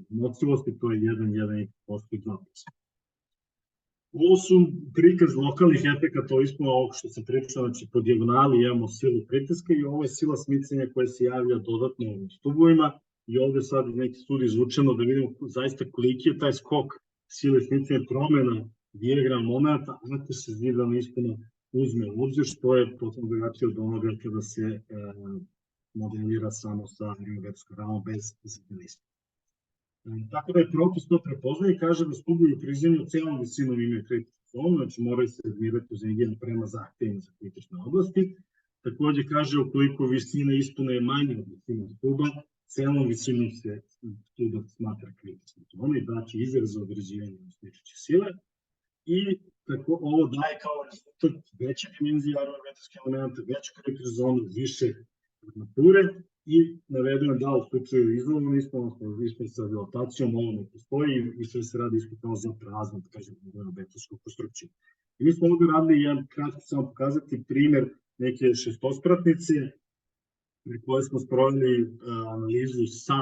nosivosti, to je 1,1% i 2%. Ovo su prikaz lokalnih efekata ispuna ovog što sam pričao, znači po dijagonali imamo silu pritiska i ovo je sila smicanja koja se javlja dodatno u stubovima, i ovde sad neki studij izvučeno da vidimo zaista koliki je taj skok sile smicanja promena dijagram momenta, ako se zidana ispuna uzme u obzir, što je potpuno drugačije od onoga kada se modelira samo sa geodetskom ramom bez zidane ispune. Tako da je propis to prepoznaje i kaže da stubovi u prizemlju celom visinom imaju kritičnu zonu, znači moraju se admirati uz engine prema zahtevima za kritične oblasti. Takođe kaže ukoliko visina ispune je manja od visine stuba, celom visinom se stuba smatra kritičnom zonom i daće izraz za određivanje sličeće sile. I tako ovo daje kao rezultat veće dimenzije aerometarske elemente, veću kritičnu zonu, više armature, i navedeno da u slučaju izlovno ispod sa dilatacijom ovo ne postoji i sve se radi ispod kao za prazno, da kažem, betonsku konstrukciju. I mi smo ovde radili jedan kratko samo pokazati primer neke šestospratnice pri kojoj smo sproveli analizu sa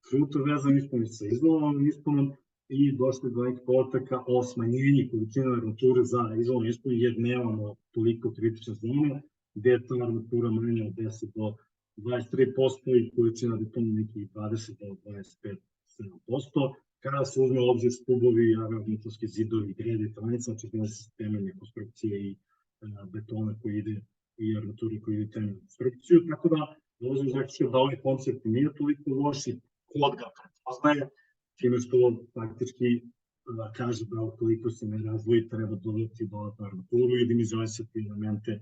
kruto vezanom ispunom, sa izlovnom ispunom i došli do nekih podataka o smanjenju količine armature za izlovnu ispunu, jer nemamo toliko kritične zone gde je ta armatura manja od 10 do 23% i količina betona nekih 20 do 25%, kada se uzme u obzir stubovi, aerometarski zidovi, grede i travnice, znači bez temeljne konstrukcije i betona koji ide i armaturi koji ide temeljnu konstrukciju, tako da dolazimo do zaključka da ovaj koncept nije toliko loš i kod ga prepoznaje, time što praktički kaže da ukoliko se ne razvoji treba dodati dodatnu armaturu i dimenzionisati elemente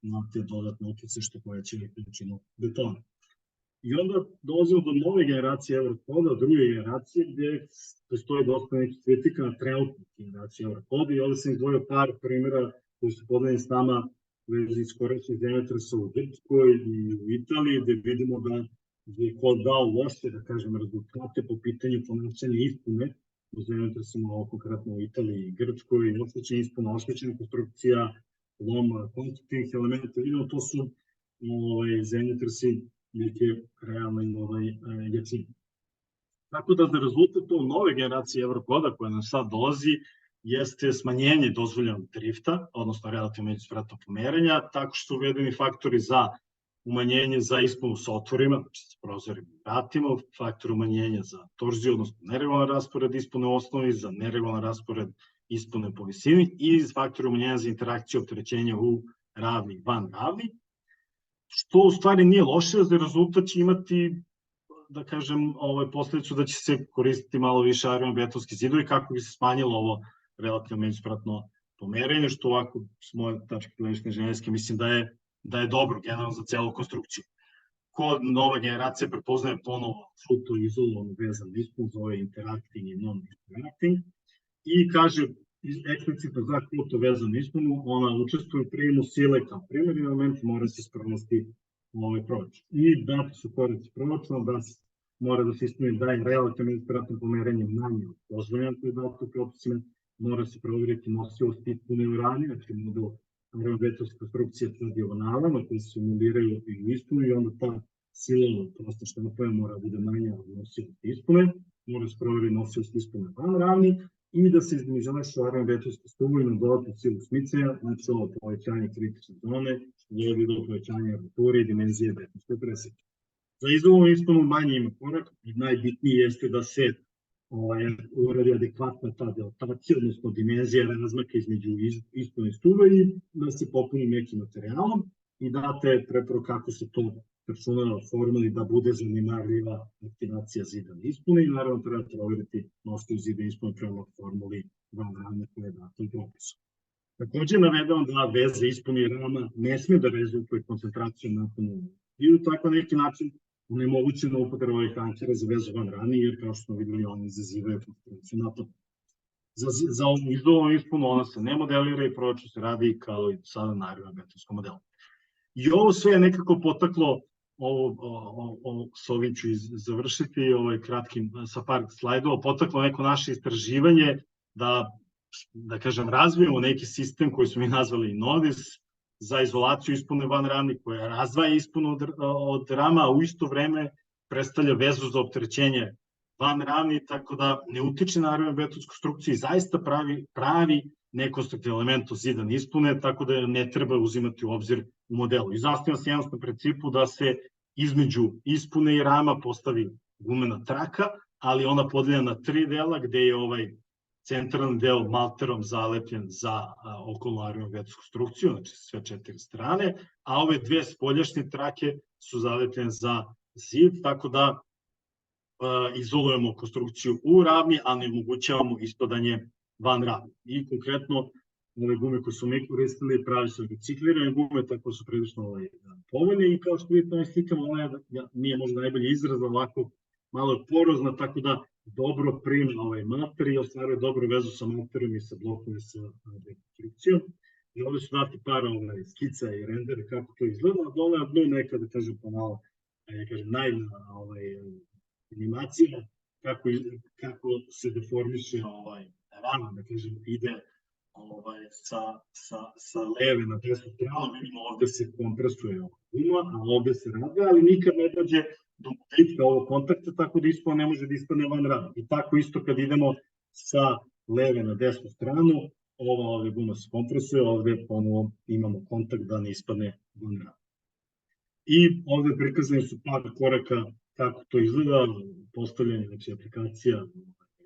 na te dodatne utice što poveća količinu betona. I onda dolazimo do nove generacije Eurokoda, druge generacije, gde postoji dosta nekih kritika na trenutnu generaciju Eurokoda i ovde sam izdvojio par primjera koji su podeljeni s nama u vezi iskorišćenih zemljotresa u Grčkoj i u Italiji, gde vidimo da je kod dao loše, da kažem, rezultate po pitanju ponašanja ispune u zemljotresima, ovo konkretno u Italiji i Grčkoj, oštećenja ispuna, oštećenja konstrukcija, lom konstruktivnih elementa, vidimo to su zemljotresi neke realne jačine. Tako da za rezultat to nove generacije Eurokoda koja nam sad dolazi jeste smanjenje dozvoljenog drifta, odnosno relativno međuspratnog pomeranja, tako što su uvedeni faktori za umanjenje za ispunu sa otvorima, znači sa prozorima i vratima, faktor umanjenja za torziju, odnosno neregularan raspored ispune u osnovi, za neregularan raspored ispune po visini i faktor umanjenja za interakciju opterećenja u ravni i van ravni, što u stvari nije loše, za rezultat će imati, da kažem, posledicu da će se koristiti malo više aerobetonski zidovi kako bi se smanjilo ovo relativno međuspratno pomeranje, što ovako s moje tačke gledišta inženjerske mislim da je dobro generalno za celu konstrukciju. Kod nove generacije prepoznaje ponovo fruto izolovan vezan ispun, zove interacting i non-interacting i kaže eksplicitno za kruto vezanu ispunu, ona učestvuje u prijemu sile kao primarni element, mora se sprovesti proračun. I dati su korici proračuna, da mora da se ispuni da je relativno međuspratno pomeranje manje od dozvoljeno koji je dato propisima, mora se provjeriti nosivost ispune u rani, znači model aerobetonske konstrukcije sa dijagonalama koji se simuliraju i u ispunu i onda ta sila prosto štapaja mora bude manja od nosivosti ispune, mora se provjeriti nosivost ispune van ravni i da se izdimenzionišu aerobetonske stubovi na dodatnu silu smicaja, znači ovo povećanje kritične zone, je do povećanja armature i dimenzije betonske preseke. Za izolovu ispunu manje ima korak i najbitniji jeste da se uradi adekvatna ta dilatacija, odnosno dimenzija razmaka između ispune stuba i da se popuni nekim materijalom i date preporuku kako se to računava formuli da bude zanemarljiva aktivacija zida ispune i naravno treba provjeriti nositelj zida ispune prema formuli van ravne koje je datom propisu. Takođe navedamo da veza ispuni rama ne sme da rezultuje koncentracijom naponu i u tako neki način onemogućena upotreba ovih ankera za vezu van rani, jer kao što smo videli oni izazivaju koncentraciju napona. Za ovu izolovu ispunu ona se ne modelira i proračun se radi kao i sada na aerobetonskom modelu. I ovo sve je nekako potaklo, s ovim ću završiti kratkim sa par slajdova, potaklo neko naše istraživanje da kažem, razvijemo neki sistem koji smo mi nazvali NODIS za izolaciju ispune van ravni, koja razdvaja ispunu od rama, a u isto vreme predstavlja vezu za opterećenje van ravni, tako da ne utiče na aerobetonsku konstrukciju i zaista pravi nekonstruktivni element zidan ispune, tako da ne treba uzimati u obzir u modelu. I zasniva se jednostavno principu da se između ispune i rama postavi gumena traka, ali ona podeljena na 3 dela, gde je centralni deo malterom zalepljen za okolnu aerobetonsku konstrukciju, znači sve 4 strane, a ove 2 spoljašnje trake su zalepljene za zid, tako da izolujemo konstrukciju u ravni, a ne omogućavamo ispadanje van ravni. I konkretno, ove gume koje su mi koristili pravi su reciklirane gume, tako su prilično povoljne i kao što vidite na slikama, ona nije možda najbolji izraz, ovako malo je porozna, tako da dobro prima ovaj mater i ostvaruje dobru vezu sa materom i sa blokom i sa dekonstrukcijom. I ovde su dati par skica i rendere kako to izgleda, a dole na dnu neka, da kažem, pomalo, naivna animacija, kako se deformiše rana, da kažem, ide sa leve na desnu stranu, vidimo ovde se kompresuje guma, a ovde se razvaja, ali nikad ne dođe do gubitka ovog kontakta, tako da ispod ne može da ispadne van ravni. I tako isto kad idemo sa leve na desnu stranu, ova guma se kompresuje, ovde ponovo imamo kontakt da ne ispadne van ravni. I ovde prikazane su par koraka kako to izgleda, postavljanje, znači aplikacija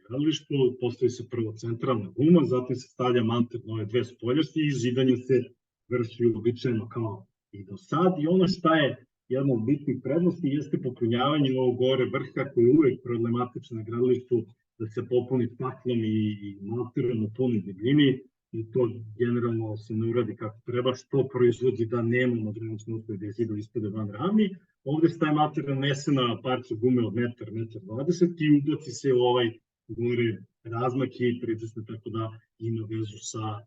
gradilištu, postavi se prvo centralna guma, zatim se stavlja manter na ove 2 spoljašnje i zidanje se vrši uobičajeno kao i do sad. I ono šta je jedna od bitnih prednosti jeste popunjavanje ovog gore vrha koji je uvek problematično na gradilištu, da se popuni staklom i malterom u punoj debljini, i to generalno se ne uradi kako treba, što proizvodi da nemamo granične uslove da je zidovi ispade van ravni. Ovde se taj materijal nese na parče gume od metar, metar 20 i ubaci se u ovaj gore razmak i pritisne tako da ima vezu sa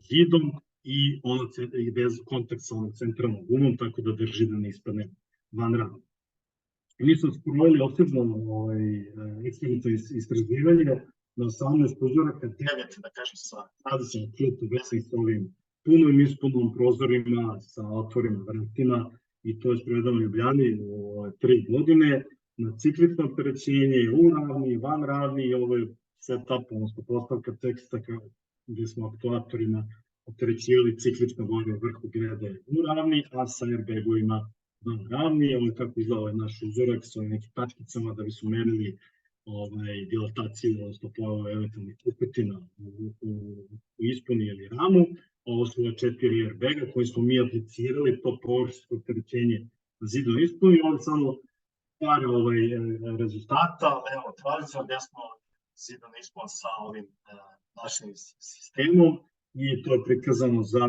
zidom i kontakt sa onom centralnom gumom, tako da drži da ne ispadne van ravni. Mi smo sproveli opsežno eksperimentalno istraživanje na 18 uzoraka, 9, da kažem, sa tradicionalnom krutom vezanih sa ovim punom ispunom, prozorima, sa otvorima, vratima, i to je sprovedeno u Ljubljani u 3 godine na ciklično opterećenje u ravni, van ravni, i ovo je setup, odnosno postavka teksta gde smo aktuatorima opterećivali ciklično gore u vrhu grede u ravni, a sa airbagovima van ravni. Ovo je kako izgleda ovaj naš uzorak sa ovim nekim tačkicama da bi smo merili dilataciju, odnosno pojave eventualnih pupetina u ispuni ili ramu. Ovo su 4 airbaga koje smo mi aplicirali, to površinsko opterećenje na zidu ispuni. Ovo je samo par rezultata, levo tradicionalno, desno zidan ispon sa ovim našim sistemom, i to je prikazano za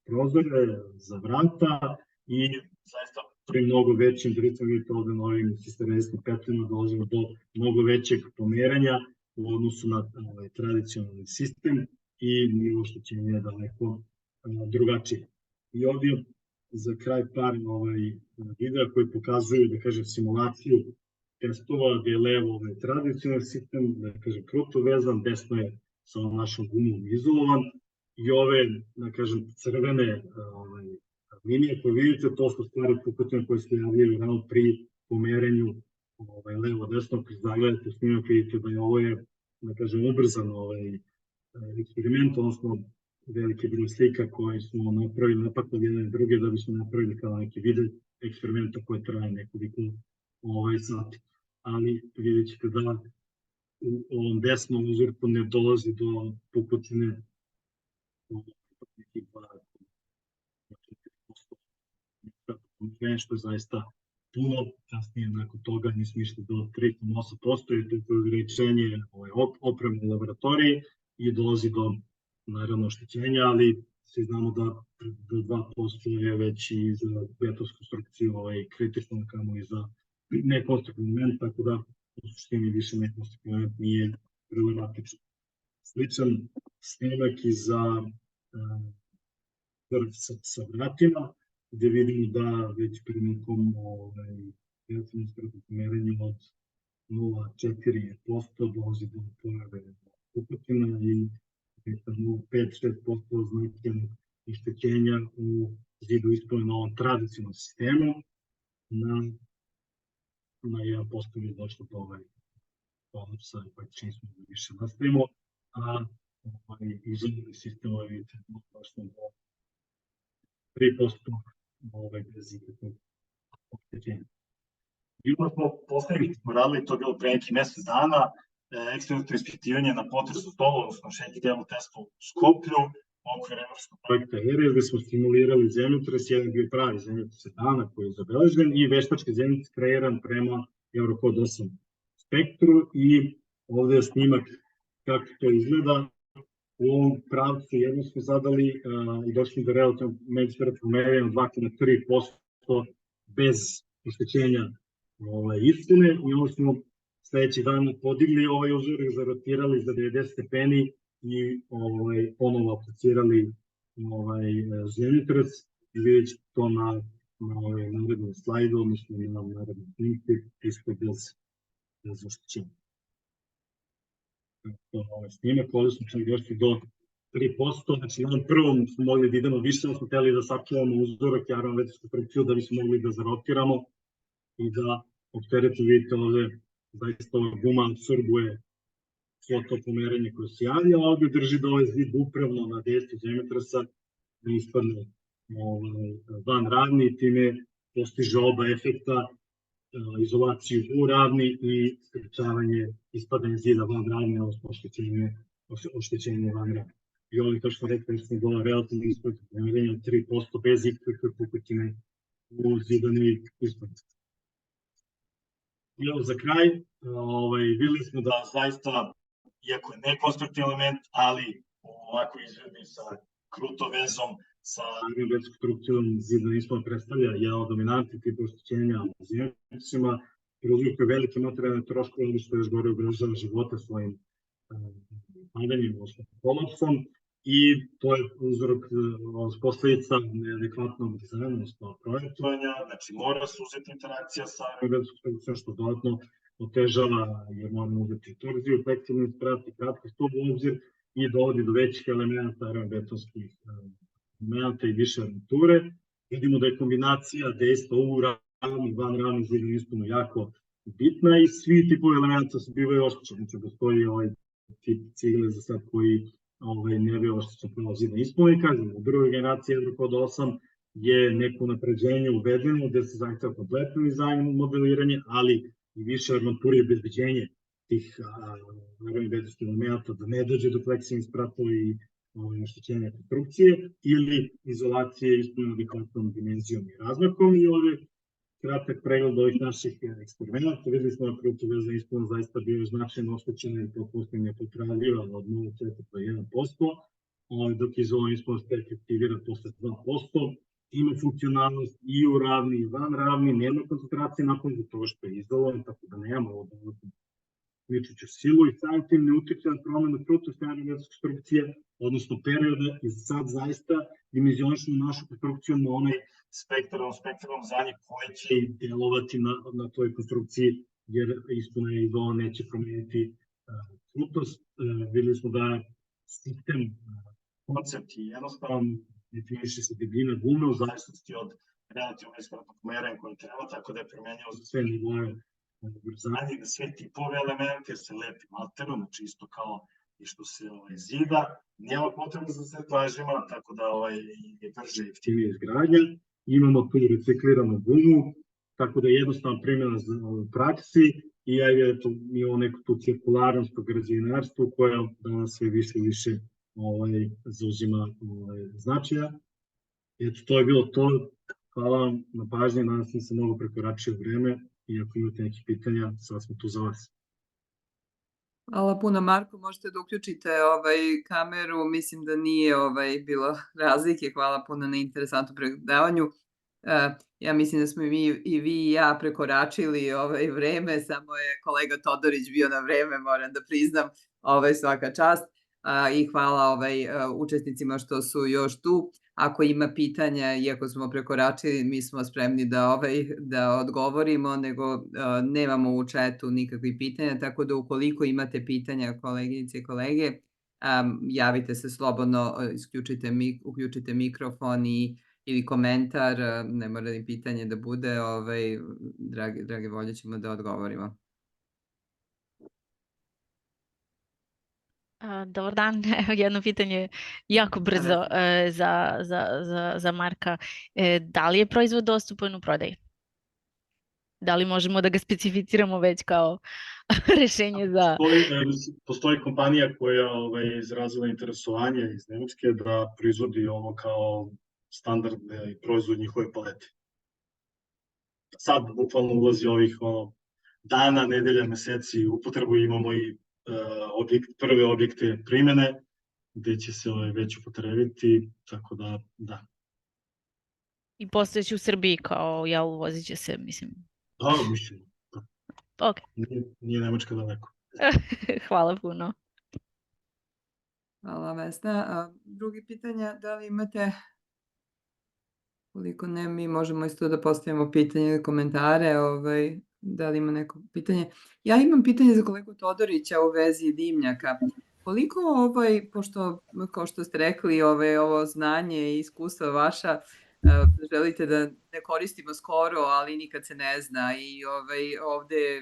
prozore, za vrata, i zaista pri mnogo većim, recimo vidite ovde na ovim sistemskim petljama dolazimo do mnogo većeg pomeranja u odnosu na tradicionalni sistem, i nivo oštećenja je daleko drugačije. I ovdje za kraj par videa koji pokazuju, da kažem, simulaciju testova, gde je levo tradicionalni sistem, da kažem, kruto vezan, desno je sa našom gumom izolovan, i ove, da kažem, crvene linije koje vidite, to su stvari pukotine koje se javljaju rano pri pomeranju levo-desno. Ako zagledate snimak, vidite da je ovo, da kažem, ubrzan eksperiment, odnosno veliki broj slika koji smo napravili napak od jedne druge da bismo napravili kao neki video eksperimenta koji traje nekoliko sati. Ali vidjet ćete da u ovom desnom uzorku ne dolazi do pukotine nekih 2,4%, što je zaista puno. Kasnije nakon toga nismo išli do 3,8%, i to je ograničenje opreme u laboratoriji i dolazi do, naravno, oštećenja, ali svi znamo da do 2% je već i za betonsku konstrukciju kritično, kamo i za nekonstruktivni element, tako da u suštini više nekonstruktivni element nije relevatičan. Sličan snimak i za sa vratima, gde vidimo da već prilikom merenja od 0,4% dolazi do pojave pukotina i 5-6% značajnog ištećenja u zidu ispune na ovom tradicionalnom sistemu. Na 1% je došlo do kolapsa, pa smo da više nastavimo, a izolirani sistem vidite došlo do 3% bez ikakvog oštećenja. I ono smo poslednjih smo radili, to je bilo pre neki mesec dana, eksperimentalno ispitivanje na potresu stolu, odnosno shaky table testu u Skoplju, okvir evropskog projekta ERES, gde smo stimulirali zemljotres, jedan bio pravi zemljotres dana koji je zabeležen i veštački zemljotres kreiran prema Eurocode 8 spektru, i ovde je snimak kako to izgleda. U ovom pravcu jedno smo zadali i došli do relativno međusporednog merenja 2,3% bez oštećenja ispune, i ovo smo sledeći dan podigli ovaj uzorak, zarotirali za 90 stepeni i ponovo aplicirali zemljotres, i vidjet ćete to na narednom slajdu, odnosno na narednom snimku, isto bez oštećenja. To je snimak, ovdje smo čak došli do 3%, znači na prvom smo mogli da idemo više, smo hteli da sačuvamo uzorak i aerometričku frakciju da bismo mogli da zarotiramo i da opteretu, vidite ovde, zaista ova guma absorbuje svo to pomeranje koje se javlja, a ovde drži da ovaj zid upravno na dejstvu zemljotresa ne ispadne van ravni, i time postiže oba efekta, izolaciju u ravni i sprečavanje ispadanja zida van ravni, odnosno oštećenje van ravni. I ovdje, kao što rekao, smo dola relativno ispod pomeranja 3% bez ikakve pukotine u zidani ispod. I evo za kraj, videli smo da zaista, iako je nekonstruktivni element, ali u ovakvoj izvedbi sa kruto vezom sa arhitektskom konstrukcijom zidani ispod predstavlja jedan od dominantnih tipa oštećenja u zemljištima, prouzrokuje velike materijalne troškove, ali što još gore ugrožava života svojim padanjem, odnosno kolapsom, i to je uzrok posledica neadekvatnog dizajna, odnosno projektovanja, znači mora se uzeti interakcija sa arhitektskom konstrukcijom, što dodatno otežava, jer moramo uzeti torziju, fleksibilni sprat i kratki stub u obzir i dovodi do većih elementa betonskih elementa i više armature. Vidimo da je kombinacija dejstva u ravni i van ravni zidnog isponu jako bitna i svi tipovi elementa su bivaju oštećeni. Znači, postoji ovaj tip cigle za sad koji ne bi oštećen prvo zidni ispon i kažem, u drugoj generaciji Eurocode 8 je neko napređenje uvedeno gde se zahteva kompletno dizajn modeliranje, ali i više armature i obezbeđenje tih betonskih elementa, da ne dođe do fleksibilnih spratova i oštećenja konstrukcije ili izolacije ispunjeno adekvatnom dimenzijom i razmakom. I ovdje kratak pregled ovih naših eksperimenta. Videli smo da kruto vezan ispon zaista bio značajno oštećena i potpuno nepopravljiva od 0,4 do 1%, dok je izolovan ispon stek aktiviran posle 2%. Ima funkcionalnost i u ravni i van ravni, nema koncentracije napolju zbog toga što je izolovan, tako da nemamo ovo ličuću silu i samim tim ne utiče na promenu krutosti arhitektonske konstrukcije, odnosno perioda, i sad zaista dimenzionišemo našu konstrukciju na onaj spektralnom zadnje koje će delovati na toj konstrukciji, jer ispuna je izolovan, neće promeniti krutost. Videli smo da sistem, koncept je jednostavan, definiše se debljina gume u zavisnosti od relativno ispratnog merenja koje treba, tako da je promenjao za sve nivoe ubrzanje, da sve tipove elemente se lepi materom, znači isto kao i što se zida, nema potrebe za sve plažima, tako da je brže i jeftinije izgradnja. Imamo tu recikliranu gumu, tako da je jednostavno primjena u praksi i imamo neku tu cirkularnost u građevinarstvu koja danas sve više i više zauzima značaja. Eto, to je bilo to. Hvala vam na pažnji, danas nisam mnogo prekoračio vreme i ako imate neke pitanja, sad smo tu za vas. Hvala puno, Marko. Možete da uključite kameru, mislim da nije bilo razlike. Hvala puno na interesantnom predavanju. Ja mislim da smo i vi i ja prekoračili vreme, samo je kolega Todorić bio na vreme, moram da priznam, svaka čast. I hvala učesnicima što su još tu. Ako ima pitanja, iako smo prekoračili, mi smo spremni da odgovorimo, nego nemamo u četu nikakvih pitanja, tako da ukoliko imate pitanja, koleginice i kolege, javite se slobodno, uključite mikrofon ili komentar, ne mora ni pitanje da bude, drage volje ćemo da odgovorimo. Dobar dan, evo jedno pitanje jako brzo za Marka. Da li je proizvod dostupan u prodaji? Da li možemo da ga specificiramo već kao rešenje za... Postoji kompanija koja je izrazila interesovanje iz Nemačke da proizvodi ovo kao standardne proizvod njihove palete. Sad bukvalno ulazi ovih dana, nedelja, meseci upotrebu, imamo i prve objekte primene gde će se već upotrebiti, tako da da. I postojeći u Srbiji kao, vozit će se, mislim. Da, mislim. Ok. Nije Nemačka daleko. Hvala puno. Hvala, Vesna. Drugi pitanja, da li imate? Koliko ne, mi možemo isto da postavimo pitanje ili komentare, da li ima neko pitanje. Ja imam pitanje za kolegu Todorića u vezi dimnjaka. Koliko pošto, kao što ste rekli, ovo znanje i iskustva vaša, želite da ne koristimo skoro, ali nikad se ne zna, i ovde,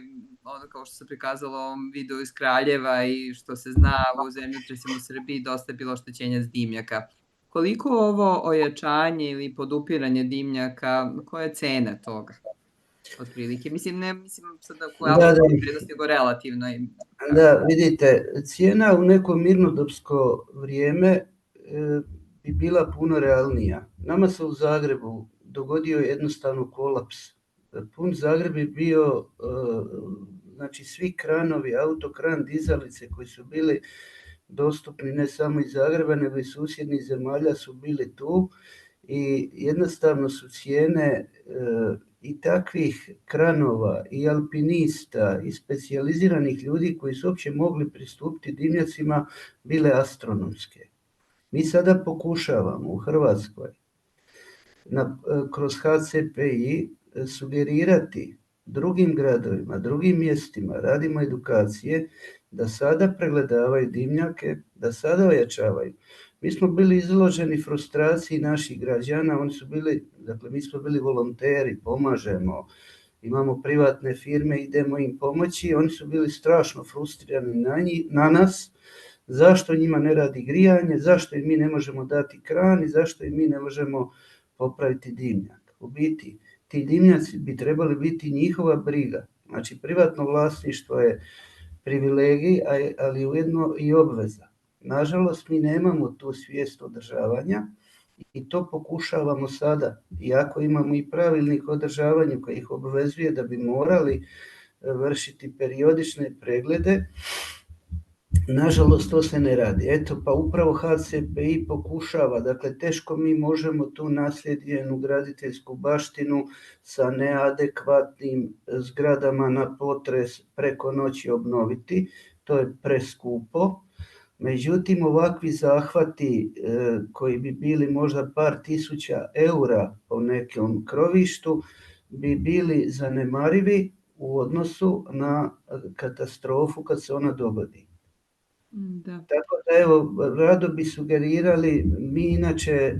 kao što se prikazalo u ovom videu iz Kraljeva i što se zna u zemljotresima u Srbiji, dosta je bilo oštećenja dimnjaka. Koliko ovo ojačanje ili podupiranje dimnjaka, koja je cena toga? Otprilike. Mislim, ne mislim sad da koja je prednost, nego relativno. Da, vidite, cijena u neko mirnodopsko vrijeme bi bila puno realnija. Nama se u Zagrebu dogodio jednostavno kolaps. Pun Zagreb je bio, znači svi kranovi, autokran, dizalice koji su bili dostupni ne samo iz Zagreba, nego i susjednih zemalja su bili tu i jednostavno su cijene i takvih kranova i alpinista i specijaliziranih ljudi koji su uopće mogli pristupiti dimnjacima bile astronomske. Mi sada pokušavamo u Hrvatskoj kroz HCPI sugerirati drugim gradovima, drugim mjestima, radimo edukacije da sada pregledavaju dimnjake, da sada ojačavaju. Mi smo bili izloženi frustraciji naših građana, oni su bili, dakle mi smo bili volonteri, pomažemo, imamo privatne firme, idemo im pomoći, oni su bili strašno frustrirani na nas, zašto njima ne radi grijanje, zašto im mi ne možemo dati kran i zašto im mi ne možemo popraviti dimnjak. U biti, ti dimnjaci bi trebali biti njihova briga. Znači, privatno vlasništvo je privilegij, ali ujedno i obveza. Nažalost, mi nemamo tu svijest održavanja i to pokušavamo sada. Iako imamo i pravilnik o održavanju koji ih obvezuje da bi morali vršiti periodične preglede, nažalost to se ne radi. Eto, pa upravo HCPI pokušava, dakle teško mi možemo tu nasljedjenu graditeljsku baštinu sa neadekvatnim zgradama na potres preko noći obnoviti, to je preskupo. Međutim, ovakvi zahvati koji bi bili možda par tisuća eura po nekom krovištu bi bili zanemarivi u odnosu na katastrofu kad se ona dogodi. Da. Tako da evo, rado bi sugerirali, mi inače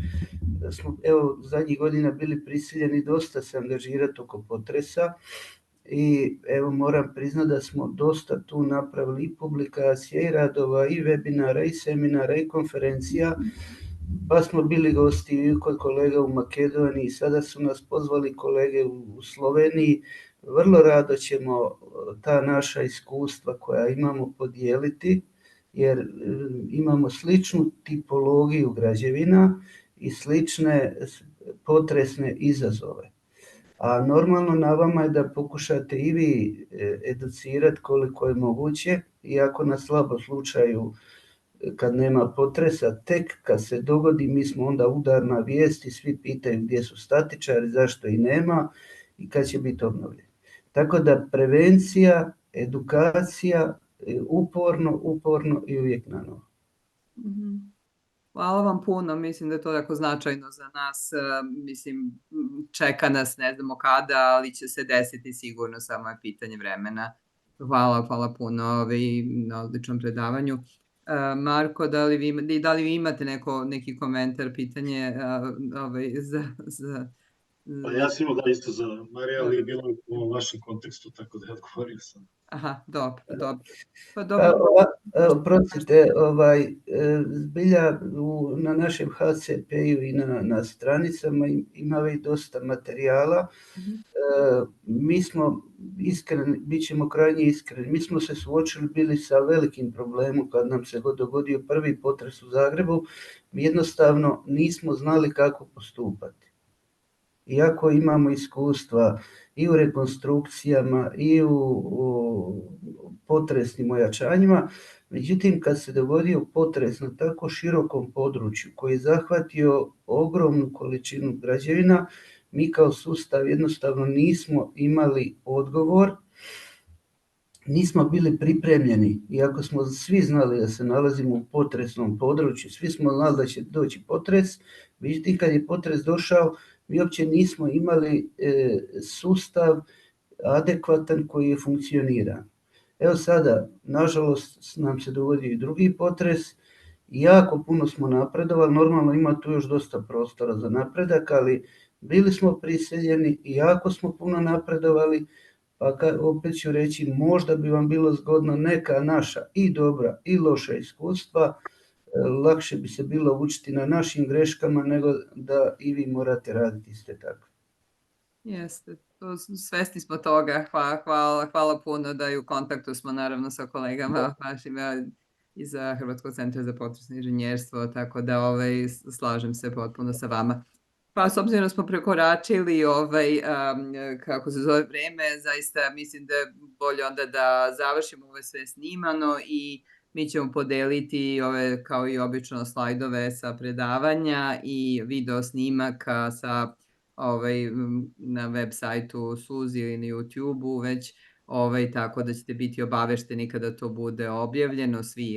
smo zadnjih godina bili prisiljeni dosta se angažirati oko potresa i evo moram priznati da smo dosta tu napravili i publikacije i radova i webinara i seminara i konferencija, pa smo bili gosti i kod kolega u Makedoniji, sada su nas pozvali kolege u Sloveniji. Vrlo rado ćemo ta naša iskustva koja imamo podijeliti, jer imamo sličnu tipologiju građevina i slične potresne izazove. A normalno na vama je da pokušate i vi educirati koliko je moguće, iako na slabo slučaju kad nema potresa, tek kad se dogodi mi smo onda udarna vijest i svi pitaju gdje su statičari, zašto i nema i kad će biti obnovljeni. Tako da prevencija, edukacija, uporno i uvijek na novo. Hvala vam puno, mislim da je to jako značajno za nas, mislim čeka nas ne znamo kada, ali će se desiti sigurno, samo je pitanje vremena. Hvala puno na odličnom predavanju. Marko, da li vi imate neki komentar, pitanje za... Pa ja sam imao da isto za Marija, ali je bilo u vašem kontekstu, tako da je odgovorio sam. Aha, dobro. Pa Prostite, zbilja na našem HCP-u i na stranicama ima i dosta materijala. Mi smo iskreni, bit ćemo krajnje iskreni, mi smo se suočili bili sa velikim problemom kad nam se dogodio prvi potres u Zagrebu. Mi jednostavno nismo znali kako postupati. Iako imamo iskustva i u rekonstrukcijama i u potresnim ojačanjima, međutim kad se dogodio potres na tako širokom području koji je zahvatio ogromnu količinu građevina, mi kao sustav jednostavno nismo imali odgovor, nismo bili pripremljeni, iako smo svi znali da se nalazimo u potresnom području, svi smo znali da će doći potres, međutim kad je potres došao, mi uopće nismo imali sustav adekvatan koji je funkcioniran. Evo sada, nažalost, nam se dogodio i drugi potres i jako puno smo napredovali, normalno ima tu još dosta prostora za napredak, ali bili smo prisiljeni i jako smo puno napredovali, pa opet ću reći, možda bi vam bilo zgodno neka naša i dobra i loša iskustva, lakše bi se bilo učiti na našim greškama nego da i vi morate raditi iste tako. Jeste, svesni smo toga, hvala puno da i u kontaktu smo naravno sa kolegama vašim iz Hrvatskog centra za potresno inženjerstvo, tako da slažem se potpuno sa vama. Pa s obzirom da smo prekoračili kako se zove vreme, zaista mislim da je bolje onda da završimo ovo sve snimano i mi ćemo podeliti ove, kao i obično, slajdove sa predavanja i video snimaka sa, na web sajtu Suzi ili na YouTube-u već, tako da ćete biti obavešteni kada to bude objavljeno, svi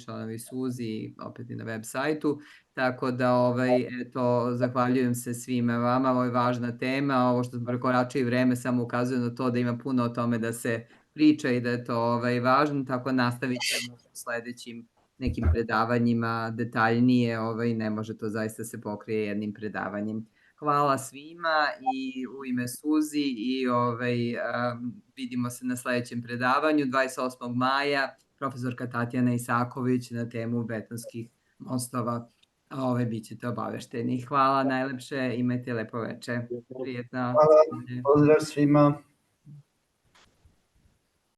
članovi Suzi, opet i na web sajtu. Tako da, eto, zahvaljujem se svima vama, ovo je važna tema, ovo što smo prekoračili vreme samo ukazuje na to da ima puno o tome da se priča i da je to važno, tako nastavit ćemo u sledećim nekim predavanjima detaljnije, ne može to zaista se pokrije jednim predavanjem. Hvala svima i u ime Suzi i vidimo se na sledećem predavanju 28. maja, profesorka Tatjana Isaković na temu betonskih mostova. Bit ćete obavešteni. Hvala najlepše, imajte lepo veče. Prijetno. Hvala, pozdrav svima.